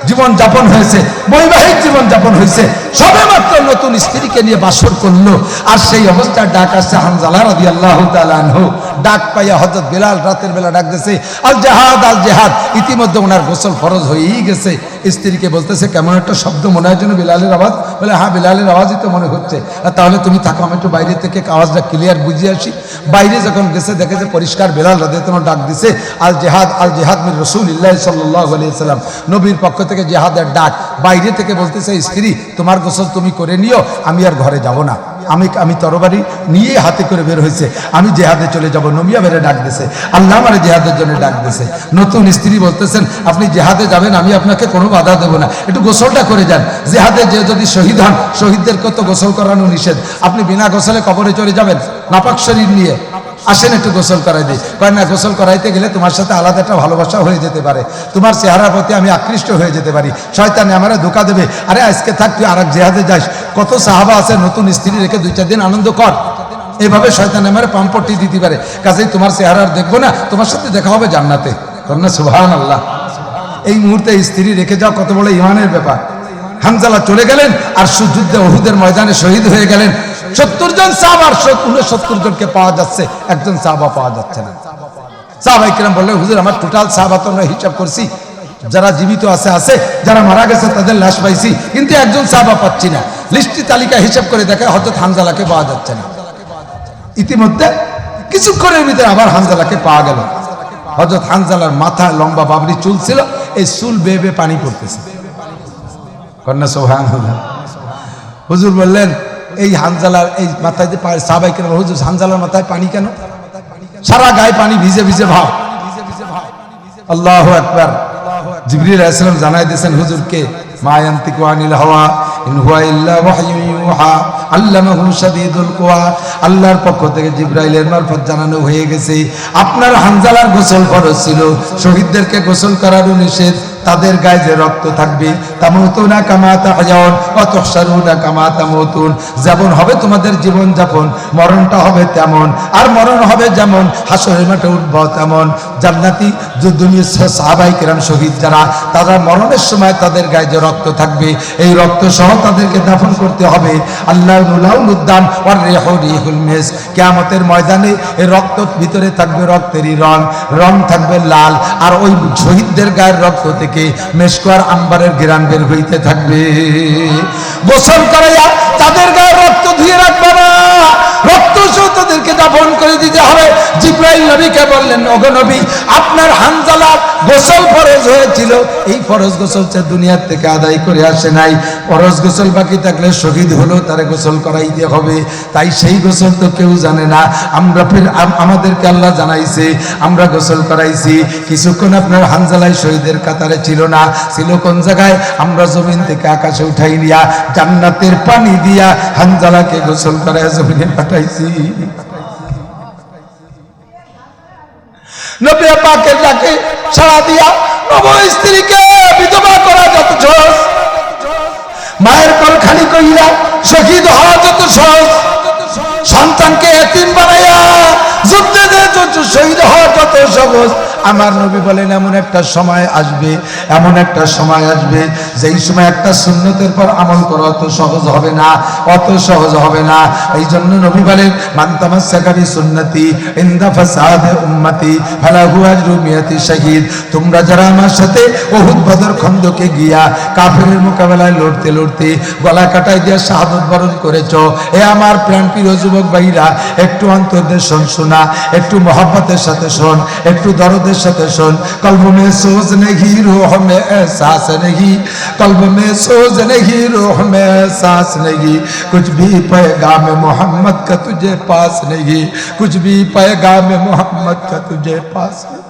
জীবন যাপন হয়েছে, বৈবাহিক জীবন যাপন হয়েছে, সবে মাত্র নতুন স্ত্রীকে নিয়ে বাসর করলো, আর সেই অবস্থায় ডাক আসছে হানজালা রাদিয়াল্লাহু তাআলা আনহু। ডাক পাইয়া হযরত বিলাল রাতের বেলা ডাক দিয়েছে আল জিহাদ, আল জিহাদ। ইতিমধ্যে ওনার গোসল ফরজ হয়েই গেছে। স্ত্রীকে বলতেছে কেমন একটা শব্দ মনে হয় যেন বিলালের আওয়াজ। বলে হ্যাঁ বিলালের আওয়াজই তো মনে হচ্ছে। তাহলে তুমি থাকো, আমি একটু বাইরে থেকে আওয়াজটা ক্লিয়ার বুঝিয়ে আসি। বাইরে যখন গেছে দেখে যে পরিষ্কার বিলাল রাদিয়াল্লাহু ডাক দিছে আল জিহাদ, আল জিহাদ মির রাসূলিল্লাহ সাল্লাল্লাহু আলাইহি ওয়াসাল্লাম, নবীর পক্ষ থেকে জিহাদের ডাক। বাইরে থেকে বলতেছে স্ত্রী তোমার গোসল তুমি করে নিও, আমি আর ঘরে যাব না, আমি তরবারি নিয়ে হাতে করে বের হয়েছে, আমি জিহাদে চলে যাব। নবিয়া বেরে ডাক দিছে, আল্লাহ আমারে জিহাদের জন্য ডাক দিছে। নতুন স্ত্রী বলতেছেন আপনি জিহাদে যাবেন, আমি আপনাকে কোনো বাধা দেব না, একটু গোসলটা করে যান। জিহাদে যে যদি শহীদ হন, শহীদদেরকে তো গোসল করানো নিষেধ, আপনি বিনা গোসলে কবরে চলে যাবেন নাপাক শরীর নিয়ে, আসেন একটু গোসল করাই দিই। কয় না, গোসল করাইতে গেলে তোমার সাথে আলাদা একটা ভালোবাসা হয়ে যেতে পারে, তোমার চেহারার প্রতি আমি আকৃষ্ট হয়ে যেতে পারি, শয়তানে আমারে ধোঁকা দেবে। আরে আজকে থাক, তুই আর এক জিহাদে যাস, কত সাহাবা আছে নতুন স্ত্রী রেখে 2-4 দিন আনন্দ কর, এইভাবে শয়তান আমারে পাম্পটি দিতে পারে। কাজেই তোমার চেহারা আর দেখবো না, তোমার সাথে দেখা হবে জান্নাতে। সুবহানাল্লাহ। এই মুহূর্তে স্ত্রী রেখে যাও কত বড় ইমানের ব্যাপার। হানজালা চলে গেলেন আর যুদ্ধে উহুদের ময়দানে শহীদ হয়ে গেলেন। 70 জন সাহাবার 69 জনকে পাওয়া যাচ্ছে, একজন সাহাবা পাওয়া যাচ্ছে না। সাহাবায়ে কিরাম বললেন হুজুর আমার টোটাল সাহাবা তো আমরা হিসাব করছি, যারা জীবিত আছে আছে, যারা মারা গেছে তাদের লাশ পাইছি, কিন্তু একজন সাহাবা পাচ্ছি না। লিস্টি তালিকা হিসাব করে দেখা হযরত হানজালাকে পাওয়া যাচ্ছে না। ইতিমধ্যে কিছুক্ষণের ভিতরে আবার হানজালাকে পাওয়া গেল। হযরত হানজালার মাথায় লম্বা বাবরি চুল ছিল, এই চুল বেয়ে বেয়ে পানি পড়তেছে। কন্যা সুবহানাল্লাহ। হুজুর বললেন এই হানজালার এই মাথায় যে সাহাবায়ে কেরাম, হুজুর হানজালার মাথায় পানি কেন? সারা গায়ে পানি ভিজে ভিজে ভাব। আল্লাহু আকবার। জিবরিল আলাইহিস সালাম জানাই দিয়েছেন হুজুরকে, মা ইয়ান্তিকু আনিল হাওয়া ইন হুয়া ইল্লা ওয়াহয়ুন ইউহা আল্লামাহু শাদীদুল কুওয়া। আল্লাহর পক্ষ থেকে জিবরাইলের মারফত জানানো হয়ে গেছে আপনার হানজালার গোসল ফরজ ছিল। শহীদদেরকে গোসল করারও নিষেধ। তাদের গায়ে যে রক্ত থাকবে, তামুতুনা কামা তাহয়াউন ওয়া তুহশারুনা কামা তামুতুন, যেমন হবে তোমাদের জীবন যাপন, মরণটা হবে তেমন। আর মরণ হবে যেমন, হাসরের মাঠে উঠবো তেমন। জান্নাতি যে দুনিয়ার সাহাবায়ে কেরাম শহীদ যারা, তারা মরণের সময় তাদের গায়ে যে রক্ত থাকবে, এই রক্ত সহ তাদেরকে দাফন করতে হবে। আল্লাহর মুলাউলুদ্দাম ওয়ার রিহু রিহুল মিস। কিয়ামতের ময়দানে এই রক্ত ভিতরে থাকবে রক্তেরই রং, রং থাকবে লাল। আর ওই শহীদদের গায়ের রক্ত থেকে মেশকোয়ার আম্বারের ঘ্রাণ বের হইতে থাকবে। গোসল করাইয়া তাদের গায়ে রক্ত ধুয়ে রাখবে না, রক্ত সহ তাদেরকে দাফন করে দিতে হবে। জিবরাইল নবীকে বললেন, ওগো নবী, আপনার হানজালা গোসল ফরজ হয়েছিল, এই ফরজ গোসল দুনিয়ার থেকে আদায় করে আসে নাই। ফরজ গোসল বাকি থাকলে শহীদ হলো তারে গোসল করাইতে হবে। তাই সেই গোসল তো কেউ জানে না। আমরা আমাদেরকে আল্লাহ জানাইছে, আমরা গোসল করাইছি। কিছুক্ষণ আপনার হানজালাই শহীদের কাতারে ছিল না, ছিল কোন জায়গায়? আমরা জমিন থেকে আকাশে উঠাই নিয়া জান্নাতের পানি দিয়া হানজালাকে গোসল করায় জমিনে পাঠাইছি। নবী পাকের ডাকে সাড়া দিয়া নব স্ত্রীকে বিধবা করা যত সহজ, মায়ের কোল খালি কইরা শহীদ হওয়া যত সহজ, সন্তানকে এতিম বানাইয়া যুদ্ধে শহীদ হওয়া যত সহজ। আমার নবী বলেন এমন একটা সময় আসবে, এমন একটা সময় আসবে যেই সময় একটা সুন্নতের পর আমল করা অত সহজ হবে না, অত সহজ হবে না। এই জন্য নবী বলেন, মান তামাসসাকা বিসুন্নতি ইনদা ফাসাদে উম্মতি ফালাহু আজরু মিয়াতি শাহীদ। তোমরা যারা আমার সাথে উহুদ বদর খন্দকে গিয়া কাফেরের মোকাবেলায় লড়তে লড়তে গলা কাটাই দিয়া শাহাদত বরণ করেছো, এ আমার প্রাণপ্রিয় যুবক ভাইরা, একটু অন্তরের শোনা, একটু মহব্বতের সাথে শোন, একটু দরদের সাথে শোন। কলব মে সোজ নেহি রূহ মে এহসাস নেহি, কলব মে সোজ নেহি রূহ মে এহসাস নেহি, कुछ भी पैगाम मोहम्मद का तुझे पास नहीं, कुछ भी पैगाम मोहम्मद का तुझे पास नहीं।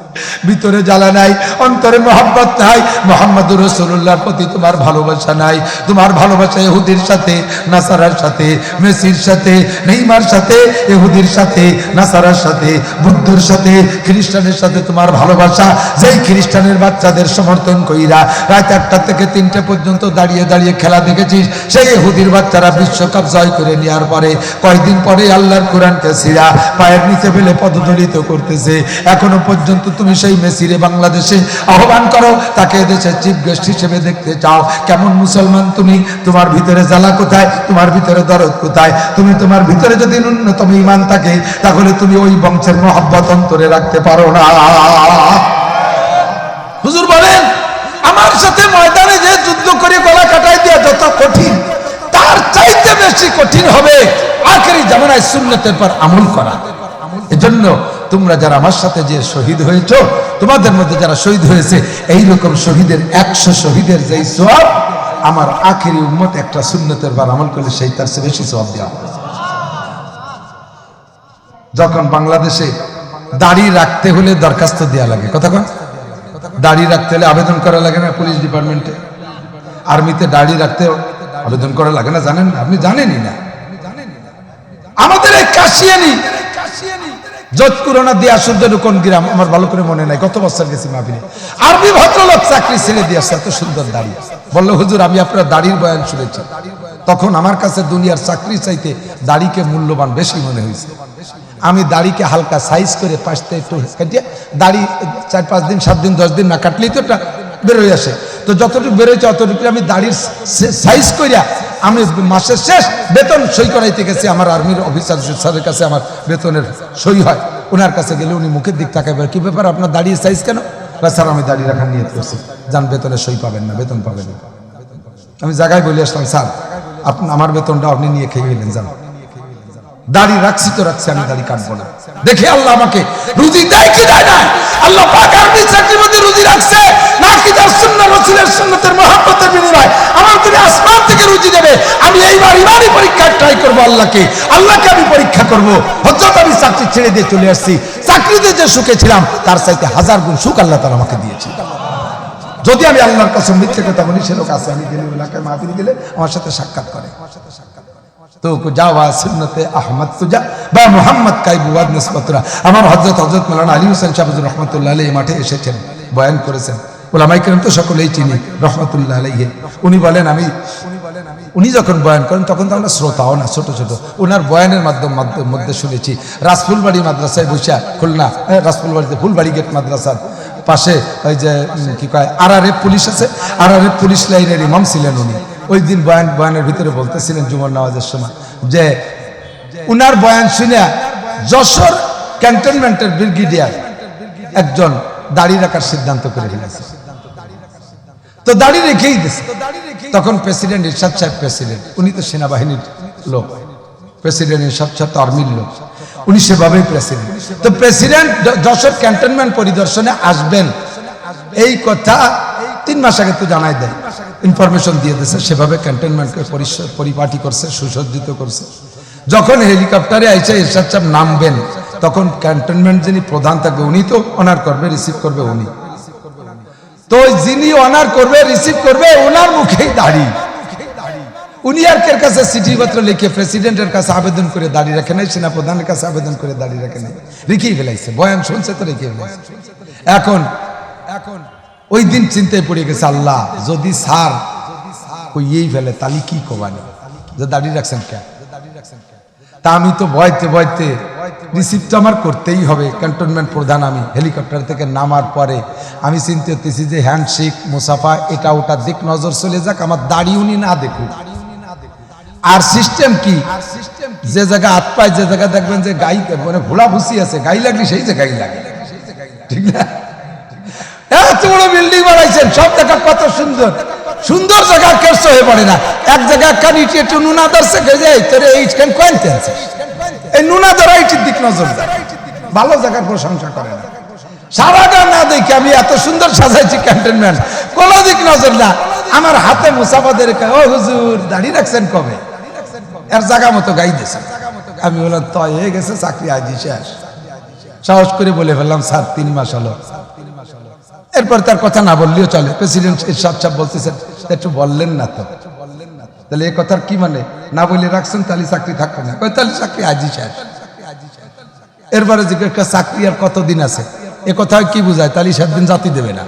ভিতরে জ্বালা নাই, অন্তরে মহব্বত নাই, মুহাম্মদুর রাসূলুল্লাহর প্রতি তোমার ভালোবাসা নাই। তোমার ভালোবাসা ইহুদির সাথে, নাসারার সাথে, মেসির সাথে, নেইমার সাথে, ইহুদির সাথে, নাসারার সাথে, বুদ্ধর সাথে, খ্রিস্টানের সাথে তোমার ভালোবাসা। যেই খ্রিস্টানের বাচ্চাদের সমর্থন কইরা রাত 1টা থেকে 3টে পর্যন্ত দাঁড়িয়ে দাঁড়িয়ে খেলা দেখেছিস, সেই ইহুদির বাচ্চারা বিশ্বকাপ জয় করে নেওয়ার পরে কয়েকদিন পরে আল্লাহর কোরআনকে ছিঁড়া পায়ের নিচে ফেলে পদদলিত করতেছে। এখনো পর্যন্ত তুমি সেই মেসিরে বাংলাদেশে আহ্বান করো, তাকে দেশের চিফ গেস্ট হিসেবে দেখতে চাও। কেমন মুসলমান তুমি? তোমার ভিতরে জ্বালা কোথায়? তোমার ভিতরে দরদ কোথায়? তুমি তোমার ভিতরে যদি ন্যূনতম ঈমান থাকে, তাহলে তুমি ওই বংশের মহব্বত অন্তরে রাখতে পারো না। হুজুর বলেন, আমার সাথে ময়দানে যে যুদ্ধ করে গলা কাটাই দেওয়া যত কঠিন, তার চাইতে বেশি কঠিন হবে আখেরি জামানায় সুন্নতের পর আমল করা। এজন্য তোমরা যারা আমার সাথে যে শহীদ হয়েছ, তোমাদের মধ্যে যারা শহীদ হয়েছে, এইরকম শহীদের 100 শহীদের যেই সওয়াব, আমার আখেরি উম্মত একটা সুন্নতের পর আমল করলে সেই তার চেয়ে বেশি সওয়াব দেওয়া হবে। যখন বাংলাদেশে দাড়ি রাখতে হলে দরখাস্ত দেওয়া লাগে, কথা কন, দাড়ি রাখতে হলে আবেদন করা লাগে না পুলিশ ডিপার্টমেন্টে? আর্মিতে দাড়ি রাখতে আবেদন করা লাগে না, জানেন? আপনি জানেনই না। আমাদের এই কাশিয়ানি যোধপুরনা দিয়ে আসুন কোন গ্রাম আমার ভালো করে মনে নাই, গত বছর গেছি মাহফিলে, আরবি ভদ্রলোক চাকরি ছেড়ে দিয়ে আসছে, এত সুন্দর দাড়ি। বললো, হুজুর আমি আপনার দাড়ির বয়ান শুনেছি, তখন আমার কাছে দুনিয়ার চাকরি চাইতে দাড়িকে মূল্যবান বেশি মনে হয়েছে। আমি দাড়িকে হালকা সাইজ করে পাশতে একটু কাটিয়ে, দাড়ি 4-5 দিন 7 দিন 10 দিন না কাটলেই তো এটা বেরোয় আসে, তো যতটুকু বেরোয়ছে অতটুকু আমি দাড়ির সাইজ করিয়া আমি মাসের শেষ বেতন সই করাইতে গেছি। আমার আর্মির অফিসার স্যারের কাছে আমার বেতনের সই হয়, ওনার কাছে গেলে উনি মুখের দিক তাকাই, কি ব্যাপার আপনার দাড়ির সাইজ কেন? স্যার আমি দাড়ি রাখার নিয়ত করছি। যান, বেতনের সই পাবেন না, বেতন পাবেন না। আমি জায়গায় বলে আসলাম, স্যার আপনি আমার বেতনটা আপনি নিয়ে খেয়ে গেলেন, যান। দাড়ি রাখছি তো রাখছি, আমি দাড়ি কাটবো না। দেখে আল্লাহ আমাকে রুজি দেয় কি দেয় না। আল্লাহ পাক আরবি চাকরির মধ্যে রুজি রাখছে নাকি তার সুন্নাহ রাসূলের সুন্নতের মহব্বতের বিনিময়ে আমার তিনি আসমান থেকে রুজি দেবে। আমি এইবার ইমানি পরীক্ষা ট্রাই করবো আল্লাহকে আমি পরীক্ষা করব। হযরত আমি চাকরি ছেড়ে দিয়ে চলে আসছি, চাকরিতে যে সুখে ছিলাম তার চাইতে 1000 গুণ সুখ আল্লাহ তাআলা আমাকে দিয়েছে। যদি আমি আল্লাহর কাছে মিথ্যে কথা বলি, সে লোক আছে, আমি গেলে এলাকায় মাহফিল গেলে আমার সাথে সাক্ষাৎ করে, তো যাওয়া সুন্নতে আহমদ তুজা বা মুহাম্মদ কাইবুয়াদ নিসবতরা। আমার হযরত মাওলানা আলী হোসেন শাহবুজুর রহমাতুল্লাহ আলাইহি মাঠে এসেছেন, বয়ান করেছেন। ওলামায়ে কেরাম তো সকলেই চিনি রহমাতুল্লাহ আলাইহি। উনি যখন বয়ান করেন তখন তো আমরা শ্রোতাও না, ছোট ছোট ওনার বয়ানের মধ্যে শুনেছি রাসফুলবাড়ি মাদ্রাসায় বসে, খুলনা রাসফুলবাড়িতে ফুলবাড়ি গেট মাদ্রাসার পাশে ওই যে কি কয় আরআরএফ পুলিশ আছে, আরআরএফ পুলিশ লাইনের ইমাম ছিলেন উনি। ওই দিন বয়ানের ভিতরে বলতেছিলেন জুমার নামাজের সময় যে উনার বয়ান শুনে যশোর ক্যান্টনমেন্টের ব্রিগেডিয়ার একজন দাড়ি রাখার সিদ্ধান্ত করে ফেলেছে, তো দাড়ি রেখেই দিয়েছে। তখন প্রেসিডেন্ট ইরশাদ সাহেব, প্রেসিডেন্ট উনি তো সেনাবাহিনীর লোক, প্রেসিডেন্ট ইরশাদ সাহেব তো আর্মির লোক, উনি সেভাবেই প্রেসিডেন্ট। তো প্রেসিডেন্ট যশোর ক্যান্টনমেন্ট পরিদর্শনে আসবেন এই কথা 3 মাস আগে তো জানাই দেয়, ইনফরমেশন দিয়ে দিয়েছে, সেভাবে ক্যান্টনমেন্টকে পরিপাটি করছে, সুসজ্জিত করছে। যখন হেলিকপ্টারে আইসে ইরশাদ সাহেব নামবেন তখন ক্যান্টনমেন্ট যিনি প্রধান থাকবে উনি তো অনার করবে, রিসিভ করবে উনি, তো যিনি অনার করবে রিসিভ করবে ওনার মুখেই দাড়ি। উনি আর কের কাছে চিঠিপত্র লিখে প্রেসিডেন্টের কাছে আবেদন করে দাড়ি রাখে নাই, সেনা প্রধানের কাছে আবেদন করে দাড়ি রাখে নাই, রেখেই ফেলাইছে। বয়ান শুনছে তো রেখে ফেলাইছে। এখন ওই দিন চিন্তায় পড়ে গেছে, আল্লাহ যদি স্যার কইয়েই ফেলে তাহলে কি কবানি, যে দাড়ি রাখছেন কে? তা আমি তো ভয়তে রিসিভ তো আমার করতেই হবে, ক্যান্টনমেন্ট প্রধান আমি। হেলিকপ্টার থেকে নামার পরে আমি চিন্তা করতেছি যে হ্যান্ডশেক মুসাফা এটা ওটা দিক নজর চলে যাক, আমার দাড়ি উনি না দেখুক। আর সিস্টেম কি, যে জায়গা হাত পায়, যে জায়গা দেখবেন যে গাই মানে ভোলা ভুসি আছে, গাই লাগলে সেই জায়গায় লাগে, ঠিক না? এত বড় বিল্ডিং বানাইছেন, সব জায়গা কত সুন্দর সুন্দর জায়গা, কেষ্ট হয়ে পড়ে না। এক জায়গায় কানিটি একটু নুনা ধরছে, তোরে এইখান কয়েনতে আছে, এই নুনা ধরা এইটির দিক নজর দেয়, ভালো জায়গার প্রশংসা করে না। সারাটা না দেখে আমি এত সুন্দর সাজাইছি ক্যান্টনমেন্ট, কোন দিক নজর না। আমার হাতে মুসাফাদের ও হুজুর দাড়ি রাখছেন কবে? এর জায়গা মতো গাই দিয়েছে। আমি বললাম তয় হয়ে গেছে, চাকরি আজ শেষ। সাহস করে বলে ফেললাম স্যার 3 মাস হলো। এরপর তার কথা না বললেও চলে। প্রেসিডেন্ট ইরশাদ সাহেব বলতেছেন একটু বললেন না তো, তাহলে এই কথার কি মানে? না বলে রাখছেন তাহলে চাকরি থাকবে না, তাহলে চাকরি আজই শেষ। এরপরে জিজ্ঞেস চাকরি আর কতদিন আছে, এ কথা কি বুঝায়? তাহলে 7 দিন জাতি দেবে না।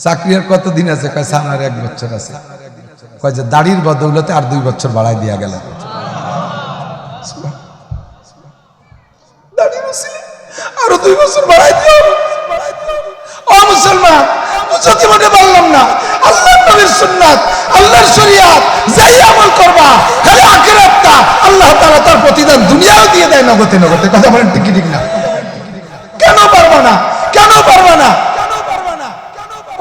চাকরি আর কতদিন আছে? কয় স্যার আর 1 বছর আছে। কয় যে দাড়ির বদৌলতে আর 2 বছর বাড়াই দিয়া গেল। আরো 2 বছর বাড়াই দিয়ে ও মুসলমান, বুঝতে মনে পারলাম না আল্লাহর নবীর সুন্নাত, আল্লাহর শরীয়ত যেই আমল করবা খালি আখিরাতটা আল্লাহ তাআলা তার প্রতিদান দুনিয়াও দিয়ে দেয় নগদে নগদে। কথা বলেন ঠিক ঠিক না? কেন পারবা না? কেন পারবা না?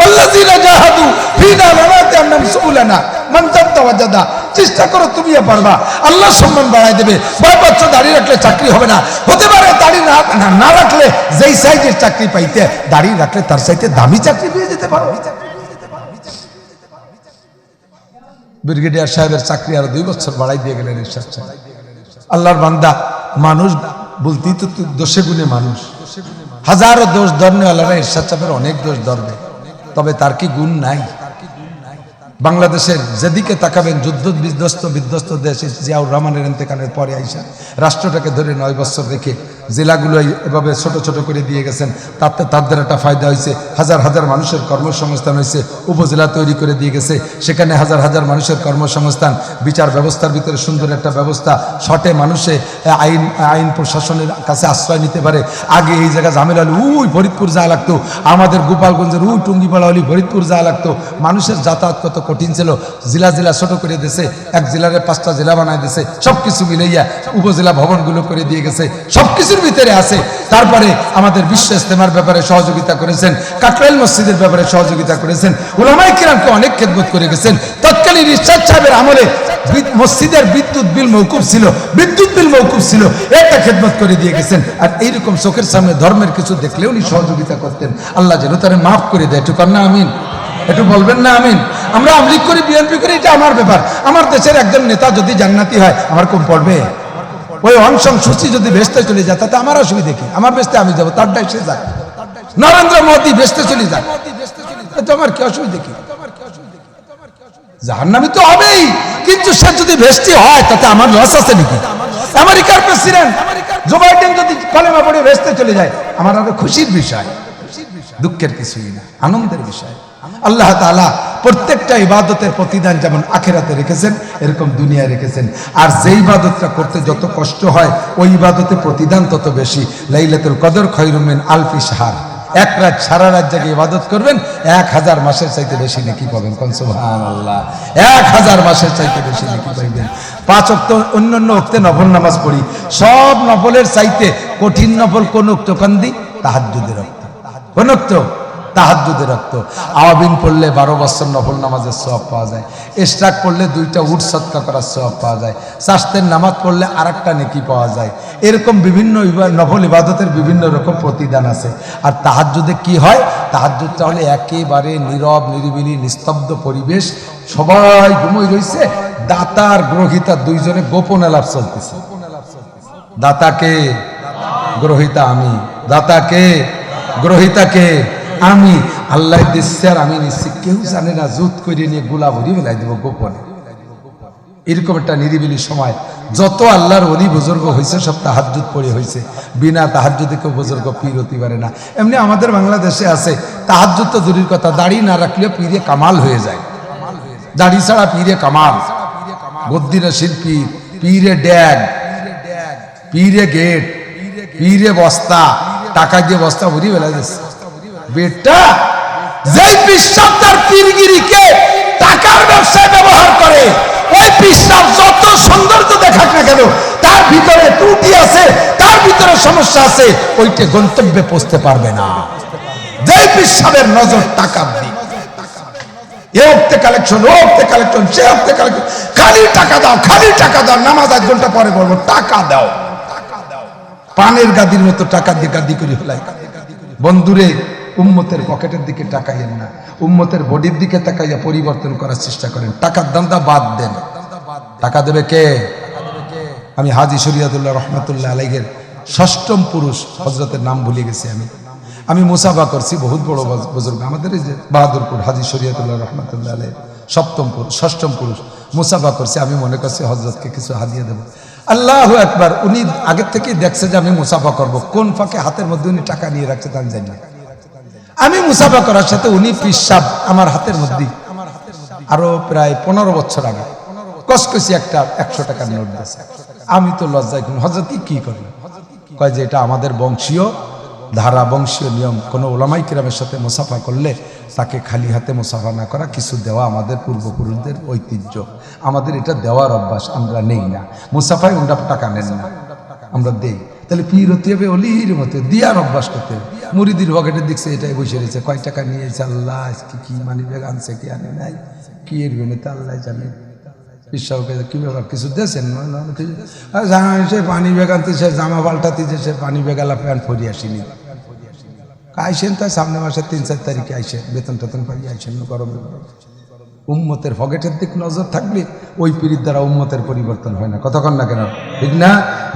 আল্লাযীনা জাহাদু ফিনা লানাতান্নাম সুবুলানা মান তাওয়াজ্জাদা। চেষ্টা করো, তুমিও পারবা, আল্লাহ সম্মান বাড়াই দেবে। ভয় পাচ্ছ দাড়ি রাখলে চাকরি হবে না, হতে পারে দাড়ি না রাখলে যেই সাইজের চাকরি পাইতে, দাড়ি রাখলে তার চাইতে দামি চাকরি পেয়ে যেতে পারো। ব্রিগেডিয়ার সাহেবের চাকরি আরো 2 বছর বাড়াই দিয়ে গেলেন ইরশাদ সাহেব। আল্লাহর বান্দা, মানুষ বলতেই তো দোষে গুণে মানুষ, হাজারো দোষ ধরনেওয়ালারা ইরশাদ সাহেবের অনেক দোষ ধরবে, তবে তার কি গুণ নাই? বাংলাদেশের যেদিকে তাকাবেন যুদ্ধ বিধ্বস্ত দেশ, জিয়াউর রহমানের ইন্তেকালের পরে আইসা রাষ্ট্রটাকে ধরে 9 বছর রেখে জেলাগুলো এভাবে ছোট ছোট করে দিয়ে গেছেন। তাতে তাদের একটা ফায়দা হয়েছে, হাজার হাজার মানুষের কর্মসংস্থান হয়েছে। উপজেলা তৈরি করে দিয়ে গেছে, সেখানে হাজার হাজার মানুষের কর্মসংস্থান। বিচার ব্যবস্থার ভিতরে সুন্দর একটা ব্যবস্থা, শটে মানুষে আইন প্রশাসনের কাছে আশ্রয় নিতে পারে। আগে এই জায়গা ঝামেলা হলে ফরিদপুর যাওয়া লাগতো, আমাদের গোপালগঞ্জের টুঙ্গিপাড়া হলে ফরিদপুর যাওয়া লাগতো। মানুষের যাতায়াত কত কঠিন ছিল। জেলা জেলা ছোট করে দিয়েছে, এক জেলারে 5টা জেলা বানায় দিয়েছে। সবকিছু মিলাইয়া উপজেলা ভবনগুলো করে দিয়ে গেছে। সবকিছু কিছুর ভিতরে আছে। তারপরে আমাদের বিশ্ব ইস্তেমার ব্যাপারে সহযোগিতা করেছেন, কাকরাইল মসজিদের ব্যাপারে সহযোগিতা করেছেন, উলামায়ে কিরামকে অনেক খেদমত করে গেছেন। তৎকালীন ইরশাদ সাহেবের আমলে মসজিদের বিদ্যুৎ বিল মওকুফ ছিল, বিদ্যুৎ বিল মওকুফ ছিল, একটা খেদমত করে দিয়ে গেছেন। আর এইরকম চোখের সামনে ধর্মের কিছু দেখলেও উনি সহযোগিতা করতেন। আল্লাহ যেন তারা মাফ করে দেয়। একটু কন্যা আমিন, একটু বলবেন না আমিন। আমরা আমলিক করি, বিএনপি করি, এটা আমার ব্যাপার। আমার দেশের একজন নেতা যদি জান্নাতি হয় আমার কম পড়বে? ওই অনশন সূচি যদি বেচতে চলে যায় তাতে আমার অসুবিধা কি? আমার বেচতে আমি যাবো, তারটাই সে যাক। নরেন্দ্র মোদী বেচতে চলে যাক, তোমার কি অসুবিধা কি? জাহান্নামী তো হবেই, কিন্তু সে যদি বেচতে হয় তাতে আমার লস আছে নাকি? আমেরিকার প্রেসিডেন্ট জো বাইডেন যদি কলেমা পড়ে বেচতে চলে যায় আমার আরো খুশির বিষয়, দুঃখের কিছুই না, আনন্দের বিষয়। আল্লাহ তাআলা প্রত্যেকটা ইবাদতের প্রতিদান যেমন আখিরাতে রেখেছেন এরকম দুনিয়ায় রেখেছেন। আর যে ইবাদতটা করতে যত কষ্ট হয় ওই ইবাদতে প্রতিদান তত বেশি। লাইলাতুল কদর খায়রুম মিন আলফি শাহর, এক রাত সারা রাত জেগে ইবাদত করবেন 1000 মাসের চাইতে বেশি নেকি পাবেন। কোন সুবহানাল্লাহ, 1000 মাসের চাইতে বেশি নেকি পাইবেন। 5 ওয়াক্ত অন্যান্য ওয়াক্তে নফল নামাজ পড়ি, সব নফলের চাইতে কঠিন নফল কোন ওয়াক্ত কান্দি? তাহাজ্জুদের ওয়াক্ত। কোন ওয়াক্ত? তাহাজ্জুদের ওয়াক্ত। আওয়াবিন পড়লে 12 বছর নফল নামাজের সওয়াব পাওয়া যায়। ইশরাক পড়লে 2টা উট সদকা করার সওয়াব পাওয়া যায়। চাষতের নামাজ পড়লে আরেকটা নেকি পাওয়া যায়। এরকম বিভিন্ন নফল ইবাদতের বিভিন্ন রকম প্রতিদান আছে। আর তাহাজ্জুদে কি হয়? তাহাজ্জুদটা হলে একেবারে নীরব নিরিবিলি নিস্তব্ধ পরিবেশ, সবাই ঘুমিয়ে রয়েছে, দাতা আর গ্রহিতা দুইজনে গোপন আলাপ চলতেছে। দাতাকে গ্রহিতা আমি, দাতাকে গ্রহিতাকে আমি, আল্লাহ দিচ্ছে আর আমি নিচ্ছি, কেউ জানে না। জুত করে নিয়ে গোলা ভরি ফেলাই দেব গোপনে। এরকম একটা নিরিবিলি সময়। যত আল্লাহর ওলি বুজুর্গ হয়েছে সব তাহাজ্জুদ পড়ে হয়েছে। বিনা তাহাজ্জুদে কেউ বুজুর্গ পীর হতে পারে না। এমনি আমাদের বাংলাদেশে আছে তাহাজ্জুদ তো দূরের কথা, দাড়ি না রাখলেও পীরে কামাল হয়ে যায়। দাড়ি ছাড়া পীরে কামাল, গদ্দিনা শিল্পী, পীরে ড্যাগ, পীরে গেট, পীরে বস্তা, টাকা দিয়ে বস্তা ভরি ফেলা যাচ্ছে। বেটা যেই পিসাব তার পীরগিরিকে টাকার ব্যবসায় ব্যবহার করে, ওই পিসাব যত সৌন্দর্য দেখাক না কেন তার ভিতরে ত্রুটি আছে, তার ভিতরে সমস্যা আছে, ওইটা গন্তব্যে পৌঁছতে পারবে না। যেই পিসাবের নজর টাকার দিক, এ হপ্তে কালেকশন, ও হপ্তে কালেকশন, সে হপ্তে কালেকশন, খালি টাকা দাও, খালি টাকা দাও, নামাজ 1 ঘন্টা পরে পড়বো, টাকা দাও। পানের গাদির মতো টাকা দিয়ে গাদি করে ফেলাই। বন্ধুরে, উম্মতের পকেটের দিকে তাকাইয়েন না, উম্মতের বডির দিকে তাকাইয়া পরিবর্তন করার চেষ্টা করেন। টাকার দান্দা বাদ দেন। টাকা দেবে কে? আমি হাজী শরিয়তুল্লাহ রহমাতুল্লাহ আলাইহির 6ম পুরুষ হযরতের নাম ভুলে গেছি। আমি মুসাফা করছি, বহুত বড় বুজুর্গ আমাদের এই যে বাহাদুরপুর হাজী শরিয়তুল্লাহ রহমাতুল্লাহ আলাইহির 6ম পুরুষ মুসাফা করছি। আমি মনে করছি হযরতকে কিছু হাদিয়া দেব। আল্লাহু আকবার, উনি আগের থেকেই দেখছে যে আমি মুসাফা করব। কোন ফাঁকে হাতের মধ্যে উনি টাকা নিয়ে রাখছে তা আমি জানি না। আমি মুসাফা করার সাথে উনি পিসাব আমার হাতের মধ্যে, আরো প্রায় 15 বছর আগে কসকসি একটা 100 টাকার নোট দিয়েছে। আমি তো লজ্জায়, হযরত কি করলেন? কয় যে এটা আমাদের বংশীয় ধারা, বংশীয় নিয়ম। কোনো ওলামাই কিরামের সাথে মুসাফা করলে তাকে খালি হাতে মুসাফা না করা, কিছু দেওয়া আমাদের পূর্বপুরুষদের ঐতিহ্য, আমাদের এটা দেওয়ার অভ্যাস, আমরা নেই না। মুসাফায় ওরা টাকা নেন না, আমরা দেই। তাহলে পীর হতে হবে অলির মতো, দিয়ার অভ্যাস করতে হবে। মুরিদির পকেটের দিকছে এটাই বসে রয়েছে, কয় টাকা নিয়েছে আল্লাহ, আজকে কি মানি ব্যাগ আনছে কি আনে নাই, কি এর বেনেতে আল্লাহ জানে। কি ব্যাপার, কিছু দিয়েছেন? সে পানি ব্যাগ আনতে, সে জামা পাল্টাতে, সে পানি ব্যাগালা প্যান্ট পরি আসিনি। আইসেন তাই সামনে মাসের 3-4 তারিখে আইসেন, বেতন টেতন পাই আইসেন, গরমে গরম। উম্মতের পকেটের দিক নজর থাকলে ওই পীরের দ্বারা উম্মতের পরিবর্তন হয় না। কতক্ষণ না কেন, ঠিক না?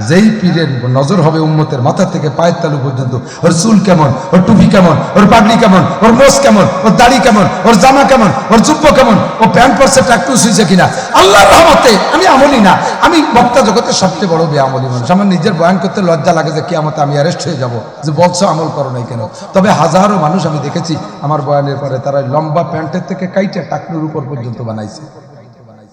যেই পীরের নজর হবে উম্মতের মাথা থেকে পায়ের তালু পর্যন্ত, ওর চুল কেমন, ওর টুপি কেমন, ওর পাগড়ি কেমন, ওর মোষ কেমন, ওর দাড়ি কেমন, ওর জামা কেমন, ওর জুব্ব কেমন, ও প্যান্ট পরছে টাকটু শুয়েছে কিনা। আল্লাহর রহমতে আমি আমলি না, আমি বক্তা জগতের সবচেয়ে বড় বেআমলি মানুষ। আমার নিজের বয়ান করতে লজ্জা লাগে যে কিয়ামতে আমি অ্যারেস্ট হয়ে যাব, যে বলছো আমল করো নাই কেন। তবে হাজারো মানুষ আমি দেখেছি আমার বয়ানের পরে তারা লম্বা প্যান্টের থেকে কাইটে টাকনুর উপর পর্যন্ত বানাইছে।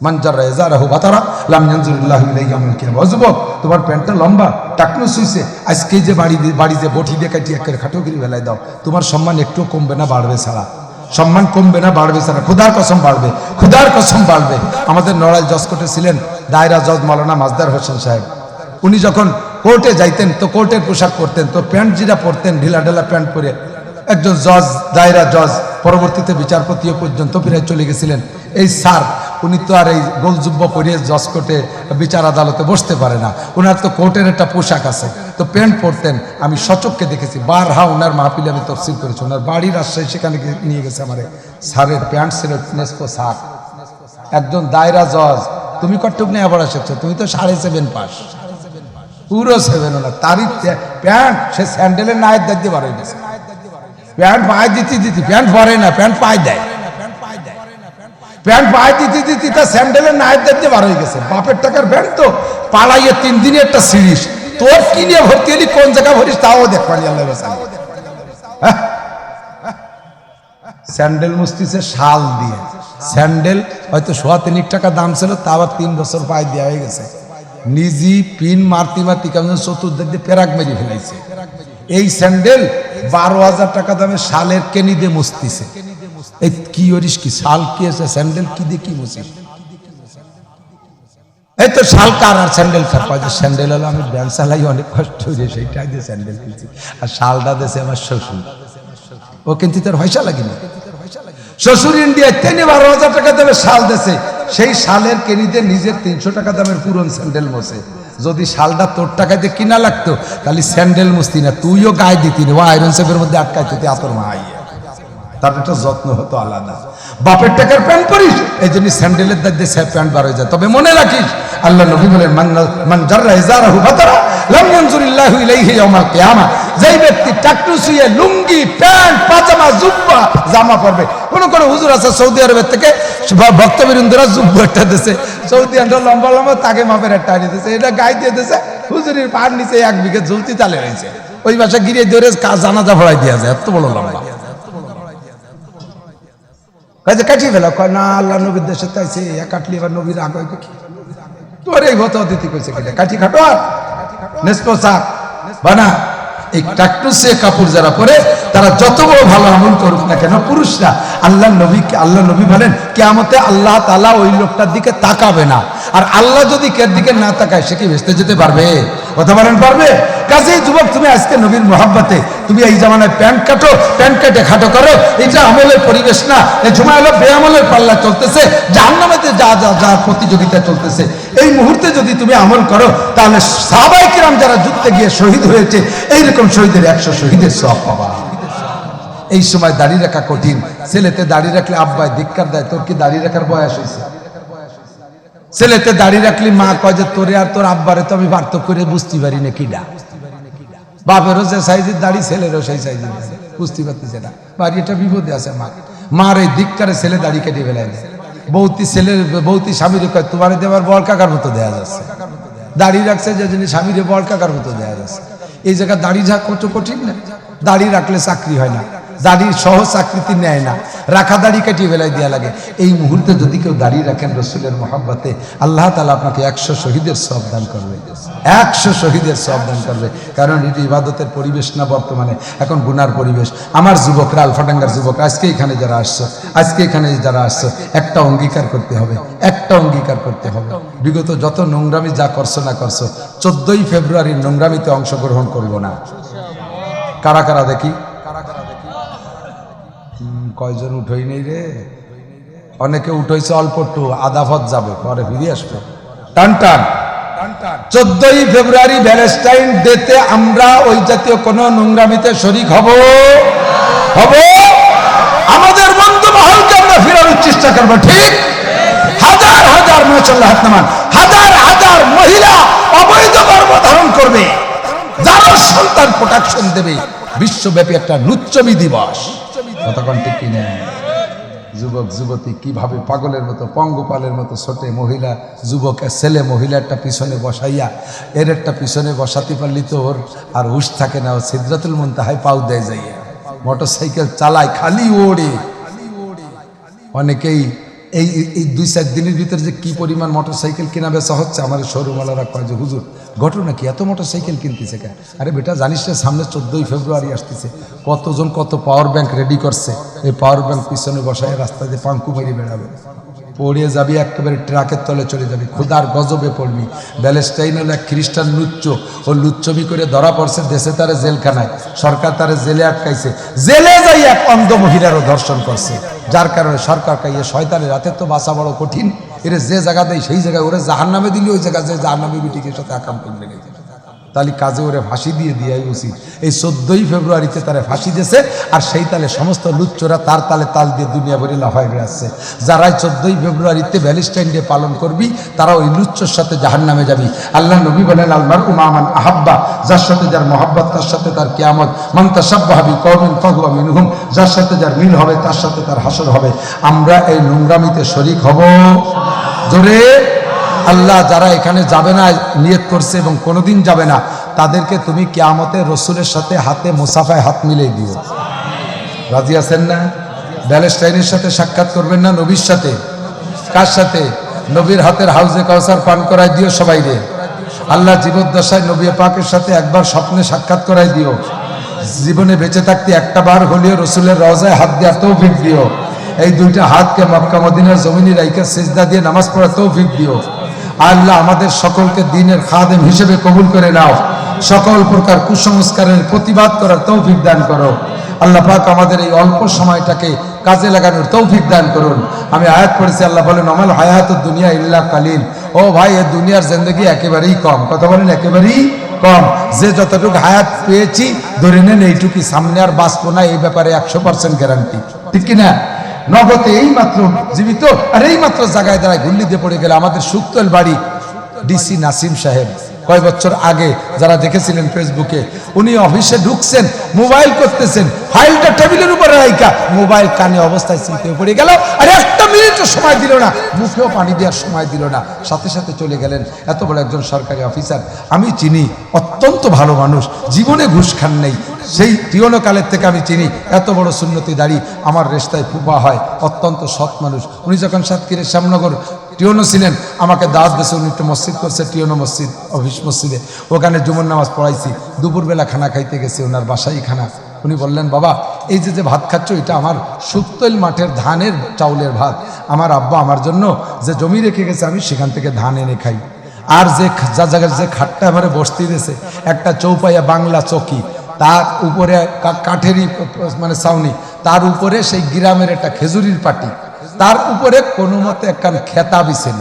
মানজার ইজারাহু বাতারা লাম ইয়ানজুরিল্লাহু ইলাইহি ইয়াউমাল কিয়ামা। ও যুবক, তোমার প্যান্টটা লম্বা, টাকনু শুইছে, আজকে যে বাড়িতে বটি দিয়ে কাটিয়ে একের খাটো করে ফেলাই দাও, তোমার সম্মান একটু কমবে না বাড়বে ছাড়া? সম্মান কমবে না বাড়বে ছাড়া? খুদার কসম বাড়বে, খুদার কসম বাড়বে। আমাদের নড়াইল জজকোর্টে ছিলেন দায়রা জজ মাওলানা মাজদার হোসেন সাহেব। উনি যখন কোর্টে যাইতেন তো কোর্টের পোশাক পরতেন, তো প্যান্ট যেটা পরতেন ঢিলা ঢালা প্যান্ট পরে একজন জজ, দায়রা জজ, পরবর্তীতে বিচারপতিও পর্যন্ত প্রায় চলে গেছিলেন। এই স্যার উনি তো আর এই গোলজুব্ব পরে জজ কোর্টে বিচার আদালতে বসতে পারে না, ওনার তো কোর্টের একটা পোশাক আছে, তো প্যান্ট পরতেন। আমি সচক্ষে দেখেছি, বারহা ওনার মাহফিলে আমি তফসিল করেছি, ওনার বাড়ি রাজশাহী, সেখানে নিয়ে গেছে আমার স্যারের প্যান্ট ছিল নেসকো শার্ট। একজন দায়রা জজ, তুমি কটুক নিয়ে আবার এসেছো, তুমি তো 7.5 পাস, পুরো 7 না, তারই প্যান্ট সে স্যান্ডেলের নায়ের দাঁড়িয়ে বার হয়ে গেছে। প্যান্ট পায়ে দিতে প্যান্ট পরে না, প্যান্ট পায়ে দেয়, প্যান্ট পায়ে দিতে তার স্যান্ডেলের নায়ের দাঁড়িয়ে বার হয়ে গেছে। বাপের টাকার প্যান্ট তো পালাইয়ে 3 দিনে একটা সিরিজ, তোর কি নিয়ে ভর্তি হলি, কোন জায়গা ভরিস তাও দেখবানি আল্লাহ। স্যান্ডেল মুস্তিছে শাল দিয়ে, স্যান্ডেল হয়তো 3.25 টাকা দাম ছিল, তা আবার 3 বছর পায়ে দেওয়া হয়ে গেছে। নিজে পিন মারতি কেমন চতুর্দিক দিয়ে পেরাক মেরে ফেলাইছে। এই স্যান্ডেল 12,000 টাকা দামে শালের কেনি দিয়ে মুস্তিছে। এই কি করিস, কি শাল কি আছে, স্যান্ডেল কি দিয়ে কি মুছিস? এই তো শাল কার আর স্যান্ডেল কার? স্যান্ডেল হলো আমি ব্যাংক চালাই অনেক কষ্ট হয়ে, সেইটাই দিয়ে স্যান্ডেল কিনছি, আর শালটা দিয়েছে আমার শ্বশুর। ও কিন্তু তার পয়সা লাগেনি, শ্বশুর ইন্ডিয়ায় 12,000 টাকা দামে শাল দিয়েছে, সেই শালের কেনিতে নিজের 300 টাকা দামের পুরন স্যান্ডেল মোছে। যদি শালটা তোর টাকা দিয়ে কিনা লাগতো তাহলে স্যান্ডেল মুস্তি না, তুইও গায়ে দিতি না, ও আয়রন সেপের মধ্যে আটকাইতে আতর মাইয়ে, তার একটা যত্ন হতো আলাদা। বাপের টাকার প্যান্ট পরিস, এই জন্য স্যান্ডেলের দাঁড়িয়ে সে প্যান্ট বার হয়ে যায়। তবে মনে রাখিস, আল্লাহ নবী বলেন, মান জাররা ইজারাহু ফাতারা লাম ইয়ানজুরিল্লাহু ইলাইহি ইয়াউমাল কিয়ামা। যেই ব্যক্তি টাকটু শুয়ে লুঙ্গি, প্যান্ট, পাজামা, জুব্বা জামা পরবে। কোন হুজুর আছে সৌদি আরবের থেকে ভক্তবৃন্দরা জুব্বাটা দিয়েছে, সৌদি আরব লম্বা লম্বা তাকে মাপের একটা আনি দিয়েছে, এটা গায়ে দিয়ে দিয়েছে, হুজুরের পার নিচে 1 বিঘে ঝুলতি তালে রয়েছে, ওই বাসা গিরে ধরে জানাজা ভরাই দেওয়া যায়, এত বড় লম্বা। কাজে কাটিয়ে ফেলা, কয় না আল্লাহ নবীর দেশে তাইছে, কাটলি এবার নবীর আগে তোর এই ভত অতিথি কইছে কিনা কাটি খাটো আর নেসকো শাক বানা। এই টাকটুসে কাপড় যারা পরে তারা যত বড় ভালো আমল করুক না কেন, পুরুষরা আল্লাহ নবী বলেন কিয়ামতে আল্লাহ তাআলা ওই লোকটার দিকে তাকাবে না। আর আল্লাহ যদি কের দিকে না তাকায়, সে কি ভেস্তে যেতে পারবে? কথা বলেন পারবে? কাজেই যুবক, তুমি আজকে নবীর মোহাব্বতে তুমি এই জামানায় প্যান্ট কাটো, প্যান্ট কেটে খাটো করো, এটা আমলের পরিবেশ না। এই সময় হলো বেআমলের পাল্লা চলতেছে, জাহান্নামেতে যা প্রতিযোগিতা চলতেছে। এই মুহূর্তে যদি তুমি আমল করো, তাহলে সাহাবায়ে কিরাম যারা যুদ্ধে গিয়ে শহীদ হয়েছে, এইরকম শহীদের 100 শহীদের সওয়াব পাবা। এই সময় দাড়ি রাখা কঠিন। ছেলেতে দাড়ি রাখলে আব্বাই ধিক্কার দেয়, তোর কি দাড়ি রাখার বয়স হয়েছে? ছেলেতে দাড়ি রাখলে মা কয় যে তোরে আর তোর আব্বারে তো আমি পার্থক্য করে বুঝতে পারি না কিডা। বাপেরও যে সাইজের দাড়ি, ছেলেরও সেই সাইজের দাড়ি, বুঝতে পারতেছে না। বাড়ি এটা বিপদে আছে মার এই ধিক্কারে ছেলে দাড়ি কেটে ফেলাই দেয়। বৌতি স্বামীরে কয় তোমার দেবার বল কাকার মতো দেয়া যাচ্ছে, দাড়ি রাখছে যে যিনি স্বামীরে বল কাকার মতো দেয়া যাচ্ছে। এই জায়গায় দাড়ি যা কত কঠিন না, দাড়ি রাখলে চাকরি হয় না, দাড়ির সহ চাকরিতে নেয় না, রাখা দাড়ি কাটিয়ে বেলায় দেওয়া লাগে। এই মুহূর্তে যদি কেউ দাড়ি রাখেন রসুলের মহব্বতে, আল্লাহ তাআলা আপনাকে 100 শহীদের সওয়াব দান করবে, 100 শহীদের সওয়াব দান করবে। কারণ এটি ইবাদতের পরিবেশ না, বর্তমানে এখন গুনার পরিবেশ। আমার যুবকরা, আলফাডাঙ্গার যুবক, আজকে এখানে যারা আসছো, একটা অঙ্গীকার করতে হবে, একটা অঙ্গীকার করতে হবে। বিগত যত নোংরামি যা করছো না করছো, 14ই ফেব্রুয়ারির নোংরামিতে অংশগ্রহণ করব না। কারা কারা দেখি, কয়জন উঠই নেই রে? অনেকে উঠেছে অল্প একটু, আধা পথ যাবে, পরে ফিরে আসবে। টান টান 14ই ফেব্রুয়ারি ভ্যালেন্টাইন ডেতে আমরা ওই জাতীয় কোন নোংরামিতে শরীক হব। আমাদের বন্ধু মহলকে আমরা ফেরানোর চেষ্টা করবো, ঠিক? হাজার হাজার মাশাআল্লাহ হাতনামান, হাজার মহিলা অবৈধ গর্ভধারণ করবে, যারা সন্তান প্রোটেকশন দেবে। বিশ্বব্যাপী একটা লুচ্চমি দিবস। কতক্ষণ ঠিক কিনা? যুবক যুবতী কিভাবে পাগলের মতো, পঙ্গপালের মতো ছোটে, মহিলা যুবক ছেলে মহিলা একটা পিছনে বসাইয়া, এর একটা পিছনে বসাতে পারলি তো ওর আর হুশ থাকে না, ও সিদরাতুল মুনতাহায় পাও দেয় যাইয়া, মোটরসাইকেল চালায়, খালি ওড়ে। অনেকেই এই 2-4 দিনের ভিতরে যে কি পরিমাণ মোটরসাইকেল কেনা বেচা হচ্ছে, আমার শোরুমওয়ালারা কয় যে হুজুর ঘটনা কি, এত মোটরসাইকেল কিনতেছে কেন? আরে বেটা জানিস না সামনে 14ই ফেব্রুয়ারি আসতেছে, কতজন কত পাওয়ার ব্যাংক রেডি করছে, এই পাওয়ার ব্যাংক পিছনে বসায় রাস্তা দিয়ে পাঙ্কু মেরে বেড়াবে। পড়িয়ে যাবি, একেবারে ট্রাকের তলে চলে যাবি, ক্ষুধার গজবে পড়বি। প্যালেস্টাইন হলো এক খ্রিস্টান লুচ্চ, ও লুচ্চবি করে ধরা পড়ছে দেশে, তারে জেলখানায়, সরকার তারে জেলে আটকাইছে, জেলে যাই এক অন্ধ মহিলারও ধর্ষণ করছে, যার কারণে সরকার কাইয়ে শয়তানের রাতে তো বাঁচা বড় কঠিন, এরে যে জায়গা দেয় সেই জায়গায় ওরে জাহান নামে দিলে ওই জায়গায় যে জাহান নামে বিটিকে সাথে আকাম করবে গেছে, তাহলে কাজে ওরে ফাঁসি দিয়ে দেওয়াই উচিত। এই 14ই ফেব্রুয়ারিতে তারে ফাঁসি দিয়েছে, আর সেই তালে সমস্ত লুচ্চরা তার তালে তাল দিয়ে দুনিয়া ভরে লাফায় বেড়াচ্ছে। যারাই 14ই ফেব্রুয়ারিতে ভ্যালেন্টাইন ডে পালন করবি তারা ওই লুচ্চর সাথে জাহান নামে যাবি। আল্লাহ নবী বলেন, আলমার উমান আহাব্বা, যার সাথে যার মহাব্বত তার সাথে তার কিয়ামত, মান তাশাব্বাহা বিকওমিন ফাহুয়া মিনহুম, যার সাথে যার মিল হবে তার সাথে তার হাসর হবে। আমরা এই নোংরামিতে শরীক হব জোরে আল্লাহ। যারা এখানে যাবে না নিয়ত করছে এবং কোনোদিন যাবে না, তাদেরকে তুমি কিয়ামতে রসুলের সাথে হাতে মুসাফায় হাত মিলিয়ে দিও। রাজি আছেন না? প্যালেস্টাইনের সাথে সাক্ষাৎ করবেন না, নবীর সাথে। কার সাথে? নবীর হাতের হাউজে কাউসার পান করাই দিও সবাই রে। আল্লাহ জীবদ্দশায় নবী পাকের সাথে একবার স্বপ্নে সাক্ষাৎ করাই দিও। জীবনে বেঁচে থাকতে একটা বার হলেও রসুলের রওজায় হাত দেওয়ার তৌফিক দিও। এই দুইটা হাতকে মক্কা মদিনার জমিনে রাইখা সিজদা দিয়ে নামাজ পড়ার তৌফিক দিও। আল্লাহ আমাদের সকলকে দ্বীনের খাদেম হিসেবে কবুল করে নাও। সকল প্রকার কুসংস্কারের প্রতিবাদ করার তৌফিক দান করো। আল্লাহ পাক আমাদের এই অল্প সময়টাকে কাজে লাগানোর তৌফিক দান করুন। আমি আয়াত পড়েছি, আল্লাহ বলেন, আমাল হায়াতুদ দুনিয়া ইল্লা কালিল। ও ভাই, এই দুনিয়ার জিন্দেগি একেবারেই কম। কথা বলেন, একেবারেই কম। যে যতটুকু হায়াত পেয়েছি ধরে নেন এইটুকুই, সামনে আর বাঁচবো না, এই ব্যাপারে 100% গ্যারান্টি, ঠিক কিনা? নগদে এই মাত্র জীবিত, আর এই মাত্র জায়গায় দাঁড়ায় গুল্লি দিয়ে পড়ে গেলে। আমাদের সুক্তল বাড়ি ডিসি নাসিম সাহেব কয় বছর আগে যারা দেখেছিলেন ফেসবুকে, উনি অফিসে ঢুকছেন, মোবাইল করতেছেন, ফাইলটা টেবিলের উপরে রাখা, মোবাইল কানে অবস্থায় চিনতে পড়ে গেল, আর একটা মিনিটও সময় দিল না, মুখেও পানি দেওয়ার সময় দিল না, সাথে সাথে চলে গেলেন। এত বড় একজন সরকারি অফিসার, আমি চিনি, অত্যন্ত ভালো মানুষ, জীবনে ঘুষ খান নেই, সেই টিওনো কালের থেকে আমি চিনি। এত বড় সুন্নতি দাড়ি, আমার রেস্তায় ফুপা হয়, অত্যন্ত সৎ মানুষ। উনি যখন সাতক্ষীরের শ্যামনগর টিওনো ছিলেন, আমাকে দাওয়াত দিয়েছে, উনি একটু মসজিদ করছে, টিওনো মসজিদ, অফিস মসজিদে, ওখানে জুমুর নামাজ পড়াইছি। দুপুরবেলা খানা খাইতে গেছে, ওনার বাসাই খানা। উনি বললেন, বাবা এই যে ভাত খাচ্ছ, এটা আমার সুক্তল মাঠের ধানের চাউলের ভাত। আমার আব্বা আমার জন্য যে জমি রেখে গেছে, আমি সেখান থেকে ধান এনে খাই। আর যে যা জায়গায় যে খাটটা আমার বসতে দিয়েছে, একটা চৌপাইয়া বাংলা চৌকি, তার উপরে কাঠেরই মানে ছাউনি, তার উপরে সেই গ্রামের একটা খেজুরির পাটি, তার উপরে কোনো মতে একখান খেতা বিছিল।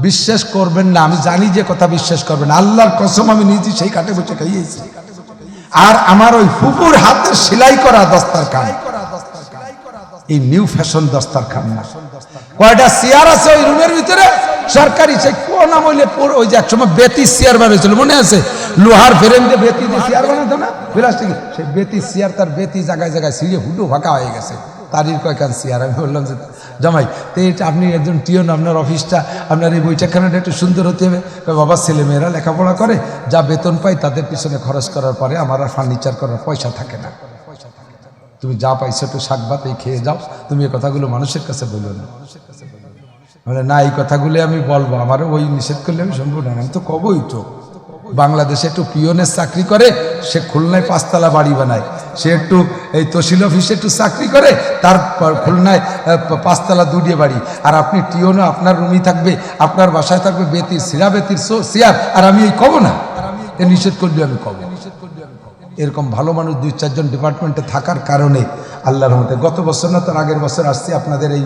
বিশ্বাস করবেন না, আমি জানি যে কথা বিশ্বাস করবেন, আল্লাহর কসম আমি নিজে সেই কাঠে বসে খাইয়েছি। আর আমার ওই ফুপুর হাতের সেলাই করা দস্তারখান, এই নিউ ফ্যাশন দস্তারখান না। কয়টা চেয়ার আছে ওই রুমের ভিতরে, সরকারি, সেই কোন নাম হইলে ওই যে একসময় বেতি চেয়ার বানিয়েছিল, মনে আছে? লোহার ফ্রেম দিয়ে বেতি দিয়ে চেয়ার বানাতো না, প্লাস্টিক, সেই বেতি চেয়ার, তার বেতি জায়গায় জায়গায় ছিঁড়ে হুটো ফাঁকা হয়ে গেছে, তারই কয়েকখান চেয়ার। আমি বললাম যে জামাই, তো এটা আপনি একজন টিওন, আপনার অফিসটা, আপনার এই বৈঠকখানাটা একটু সুন্দর হতে হবে। বাবা, ছেলেমেয়েরা লেখাপড়া করে, যা বেতন পাই তাদের পিছনে খরচ করার পরে আমার আর ফার্নিচার করার পয়সা থাকে না। তুমি যা পাইছো একটু শাকভাতেই খেয়ে যাও, তুমি এই কথাগুলো মানুষের কাছে বলো না। বলে না, এই কথাগুলো আমি বলবো, আমারও ওই নিষেধ করলে আমি শুনবো না। আমি তো কবই তো, বাংলাদেশে একটু পিওনের চাকরি করে, সে খুলনায় 5 তলা বাড়ি বানায়। সে একটু এই তহসিল অফিসে একটু চাকরি করে, তার খুলনায় 5 তলা দুটিয়ে বাড়ি। আর আপনি টিওনও, আপনার রুমই থাকবে, আপনার বাসায় থাকবে বেতির সিরা, বেতির চেয়ার, আর আমি এই কব না, এ নিষেধ করলে আমি কব। এরকম ভালো মানুষ 2-4 জন ডিপার্টমেন্টে থাকার কারণে আল্লাহর রহমতে গত বছর না তার আগের বছর আসছি, আপনাদের এই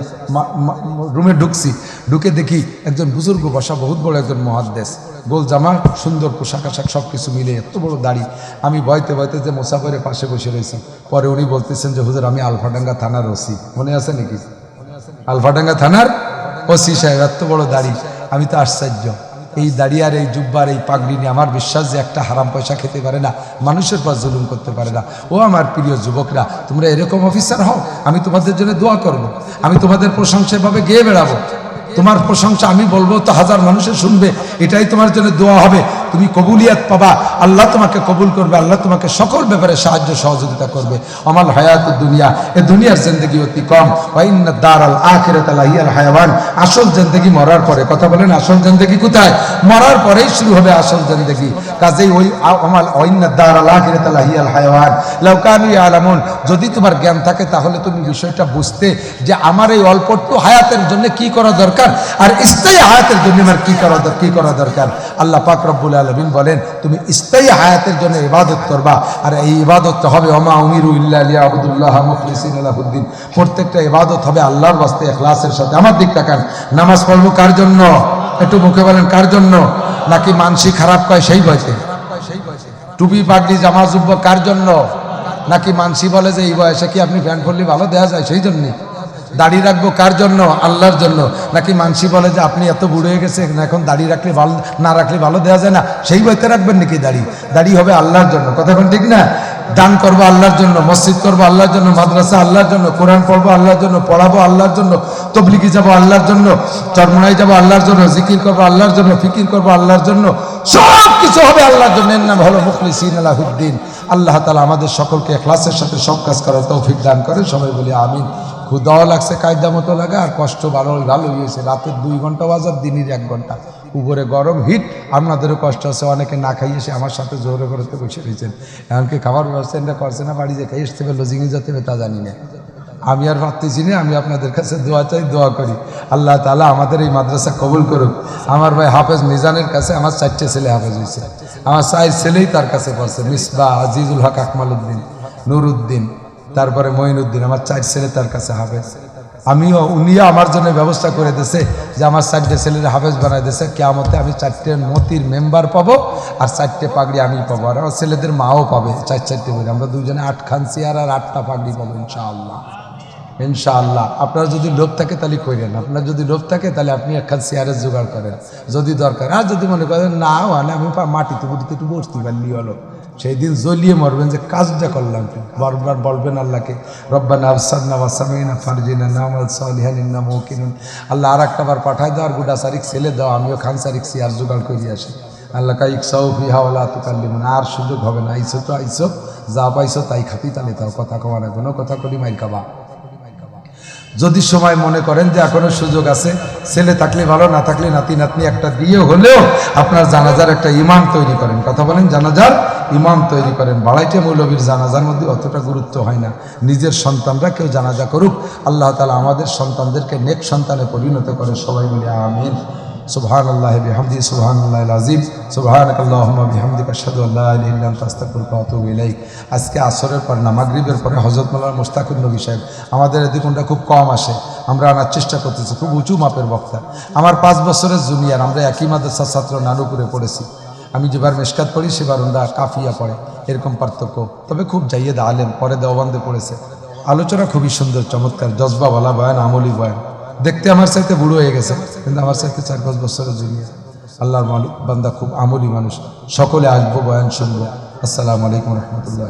রুমে ঢুকছি, ঢুকে দেখি একজন বুজুর্গ বসা, বহুত বড় একজন মুহাদ্দিস, গোল জামা, সুন্দর পোশাক আশাক সব কিছু মিলে, এত বড় দাড়ি। আমি ভয়তে ভয়তে যে মুসাফিরের পাশে বসে রয়েছি। পরে উনি বলতেছেন যে হুজুর, আমি আলফাডাঙ্গা থানার ওসি। মনে আছে নাকি? আলফাডাঙ্গা থানার ওসি সাহেব, এত বড় দাড়ি। আমি তো আশ্চর্য, এই দাড়ি আর এই জুব্বার এই পাগড়ি নিয়ে আমার বিশ্বাস যে একটা হারাম পয়সা খেতে পারে না, মানুষের পর জুলুম করতে পারে না। ও আমার প্রিয় যুবকরা, তোমরা এরকম অফিসার হও, আমি তোমাদের জন্য দোয়া করব, আমি তোমাদের প্রশংসাভাবে গেয়ে বেড়াবো। তোমার প্রশংসা আমি বলবো তো 1000 মানুষের শুনবে, এটাই তোমার জন্য দোয়া হবে। তুমি কবুলিয়াত পাবা, আল্লাহ তোমাকে কবুল করবে, আল্লাহ তোমাকে সকল ব্যাপারে সাহায্য সহযোগিতা করবে। আমাল হায়াতুদ দুনিয়া, এ দুনিয়ার জিন্দেগি অতি কম, ওয়া ইন্না দারাল আখিরাতা লাহিয়াল হায়াওয়ান, আসল জিন্দেগি মরার পরে। কথা বলেন, আসল জিন্দেগি কোথায়? মরার পরেই শুরু হবে আসল জিন্দেগি। কাজেই ওই আমাল ওয়া ইন্না দারাল আখিরাতা লাহিয়াল হায়াওয়ান লাউ কানু ইয়ালামুন, যদি তোমার জ্ঞান থাকে তাহলে তুমি বিষয়টা বুঝতে যে আমার এই অল্প একটু হায়াতের জন্য কি করা দরকার, আর স্থায়ী হায়াতের জন্য আমার কি করা দরকার। আল্লাহ পাক রব্বুল আলামিন বলেন, তুমি স্থায়ী হায়াতের জন্য ইবাদত করবা, আর এই ইবাদতটা হবে ওমা উমিরু ইল্লা লিয়াবুদুল্লাহ মুখলিসিনা লাহুদ্দিন। প্রত্যেকটা ইবাদত হবে আল্লাহর ওয়াস্তে ইখলাসের সাথে। আমার দিক তাকান, নামাজ পড়বো কার জন্য? একটু মুখে বলেন, কার জন্য? নাকি মানসি খারাপ কয় সেই বয়সে? টুপি পাগড়ি জামা জুব্ব কার জন্য? নাকি মানসি বলে যে এই বয়সে কি আপনি প্যান্ট পরলে ভালো দেওয়া যায় সেই জন্যে? দাড়ি রাখবো কার জন্য? আল্লাহর জন্য। নাকি মানসি বলে যে আপনি এত বুড়ো হয়ে গেছে এখন দাড়ি রাখলে ভালো, না রাখলে ভালো দেওয়া যায় না, সেই বইতে রাখবেন নাকি দাড়ি? দাড়ি হবে আল্লাহর জন্য। কথা বলেন ঠিক না? দান করবো আল্লাহর জন্য, মসজিদ করবো আল্লাহর জন্য, মাদ্রাসা আল্লাহর জন্য, কোরআন পড়বো আল্লাহর জন্য, পড়াবো আল্লাহর জন্য, তবলিগি যাবো আল্লাহর জন্য, চরমনাই যাবো আল্লাহর জন্য, জিকির করবো আল্লাহর জন্য, ফিকির করবো আল্লাহর জন্য, সব কিছু হবে আল্লাহর জন্য। এর নাম হলো মুখলিসিনা লাহুদ্দিন। আল্লাহ তাআলা আমাদের সকলকে ইখলাসের সাথে সব কাজ করার তৌফিক দান করে। সবাই বলি আমিন। ক্ষুধাও লাগছে কায়দা মতো লাগা, আর কষ্ট ভালো হয়েছে। রাতের 2 ঘন্টা বাজার, দিনের 1 ঘন্টা, উপরে গরম হিট, আপনাদেরও কষ্ট আছে। অনেকে না খাইয়ে এসে আমার সাথে জোরে করতে বসে রয়েছেন। এমনকি খাবার ব্যবস্থা করছে না, বাড়ি যে খাই আসতে হবে, লজিংয়ে যেতে হবে তা জানি না। আমি আর ভাবতেছি না, আমি আপনাদের কাছে দোয়া চাই, দোয়া করি আল্লাহ তাআলা আমাদের এই মাদ্রাসা কবুল করুক। আমার ভাই হাফেজ মিজানের কাছে আমার 4টে ছেলে হাফেজ হয়েছে। আমার 4 ছেলেই তার কাছে পড়ছে, মিসবাহ, আজিজুল হক, আকমালউদ্দিন, নুরউদ্দিন, তারপরে মঈনুদ্দিন, আমার 4 ছেলে তার কাছে হাফেজ। আমিও, উনিও আমার জন্য ব্যবস্থা করে দিয়েছে যে আমার 4টে ছেলের হাফেজ বানাই দিয়েছে। কিয়ামতে আমি 4টে মতির মেম্বার পাবো, আর 4টে পাগড়ি আমি পাবো, আর আমার ছেলেদের মাও পাবে 4-4টে করে। আমরা দুজনে 8 খান চেয়ার আর 8টা পাগড়ি পাবো ইনশাআল্লাহ। ইনশাআল্লাহ। আপনার যদি লোভ থাকে তাহলে করেন, আপনার যদি লোভ থাকে তাহলে আপনি একখান চেয়ারের জোগাড় করেন যদি দরকার। আর যদি মনে করেন না মানে আমি মাটিতে বুটিতে একটু বসতে পারলি হলো, সেই দিন জ্বলিয়ে মরবেন যে কাজটা করলাম। বারবার বলবেন আল্লাহকে, রব্বানা আবসারনা ওয়া সামিনা ফারজিনা নামাল সালিহান ইন্না মুকিনুন। আল্লাহ আর একটা বার পাঠায় দাও, আর গোটা সারিক ছেলে দাও, আমিও খান সারিক চেয়ার জোগাড় করে আসি। আল্লাহ কাইক সাউফি হাওলা তুকাল্লিমুন, আর সুযোগ হবে না। আইসো তো আইসো, যা পাইছো তাই খাতি, তালে তাও কথা কওয়া না, কোনো কথা করি মাইর খাবা। যদি সময় মনে করেন যে এখনো সুযোগ আছে, ছেলে থাকলে ভালো, না থাকলে নাতি নাতনি একটা দিয়ে হলেও আপনার জানাজার একটা ইমাম তৈরি করেন। কথা বলেন, জানাজার ইমাম তৈরি করেন। বাড়াইটে মৌলবীর জানাজার মধ্যে অতটা গুরুত্ব হয় না। নিজের সন্তানরা কেউ জানাজা করুক, আল্লাহ তাআলা আমাদের সন্তানদেরকে নেক সন্তানে পরিণত করে। সবাই বলি আমিন। সুবহানাল্লাহি বিহামদিহি, সুবহানাল্লাহিল আযীম, সুবহানাকাল্লাহুম্মা বিহামদিকা আশহাদু আল্লা ইলাহা ইল্লা আনতা আস্তাগফিরুকা ওয়া আতুবু ইলাইক। আজকে আসরের পর না, মাগরিবের পরে হযরত মাওলানা মুশতাকুর নবী সাহেব, আমাদের এদিকটা খুব কম আসে, আমরা আনার চেষ্টা করতেছি। খুব উঁচু মাপের বক্তা, আমার 5 বছরের জুনিয়র। আমরা একই মাদ্রাসার ছাত্র, নানুপুরে পড়েছি। আমি যেবার মেশকাত পড়ি সেবার ওরা কাফিয়া পড়ে, এরকম পার্থক্য। তবে খুব জাইয়েদ আলেম, পরে দেওবন্দে পড়েছে। আলোচনা খুবই সুন্দর, চমৎকার, জজবাওয়ালা বয়ান, আমলি বয়ান। দেখতে আমার চাইতে বুড়ো হয়ে গেছে, কিন্তু আমার চাইতে 4-5 বছরের জুনিয়র। আল্লাহর বান্দা, খুব আমলি মানুষ। সকলে আসবো, বয়ান শুনবো। আসসালামু আলাইকুম রহমতুল্লাহ।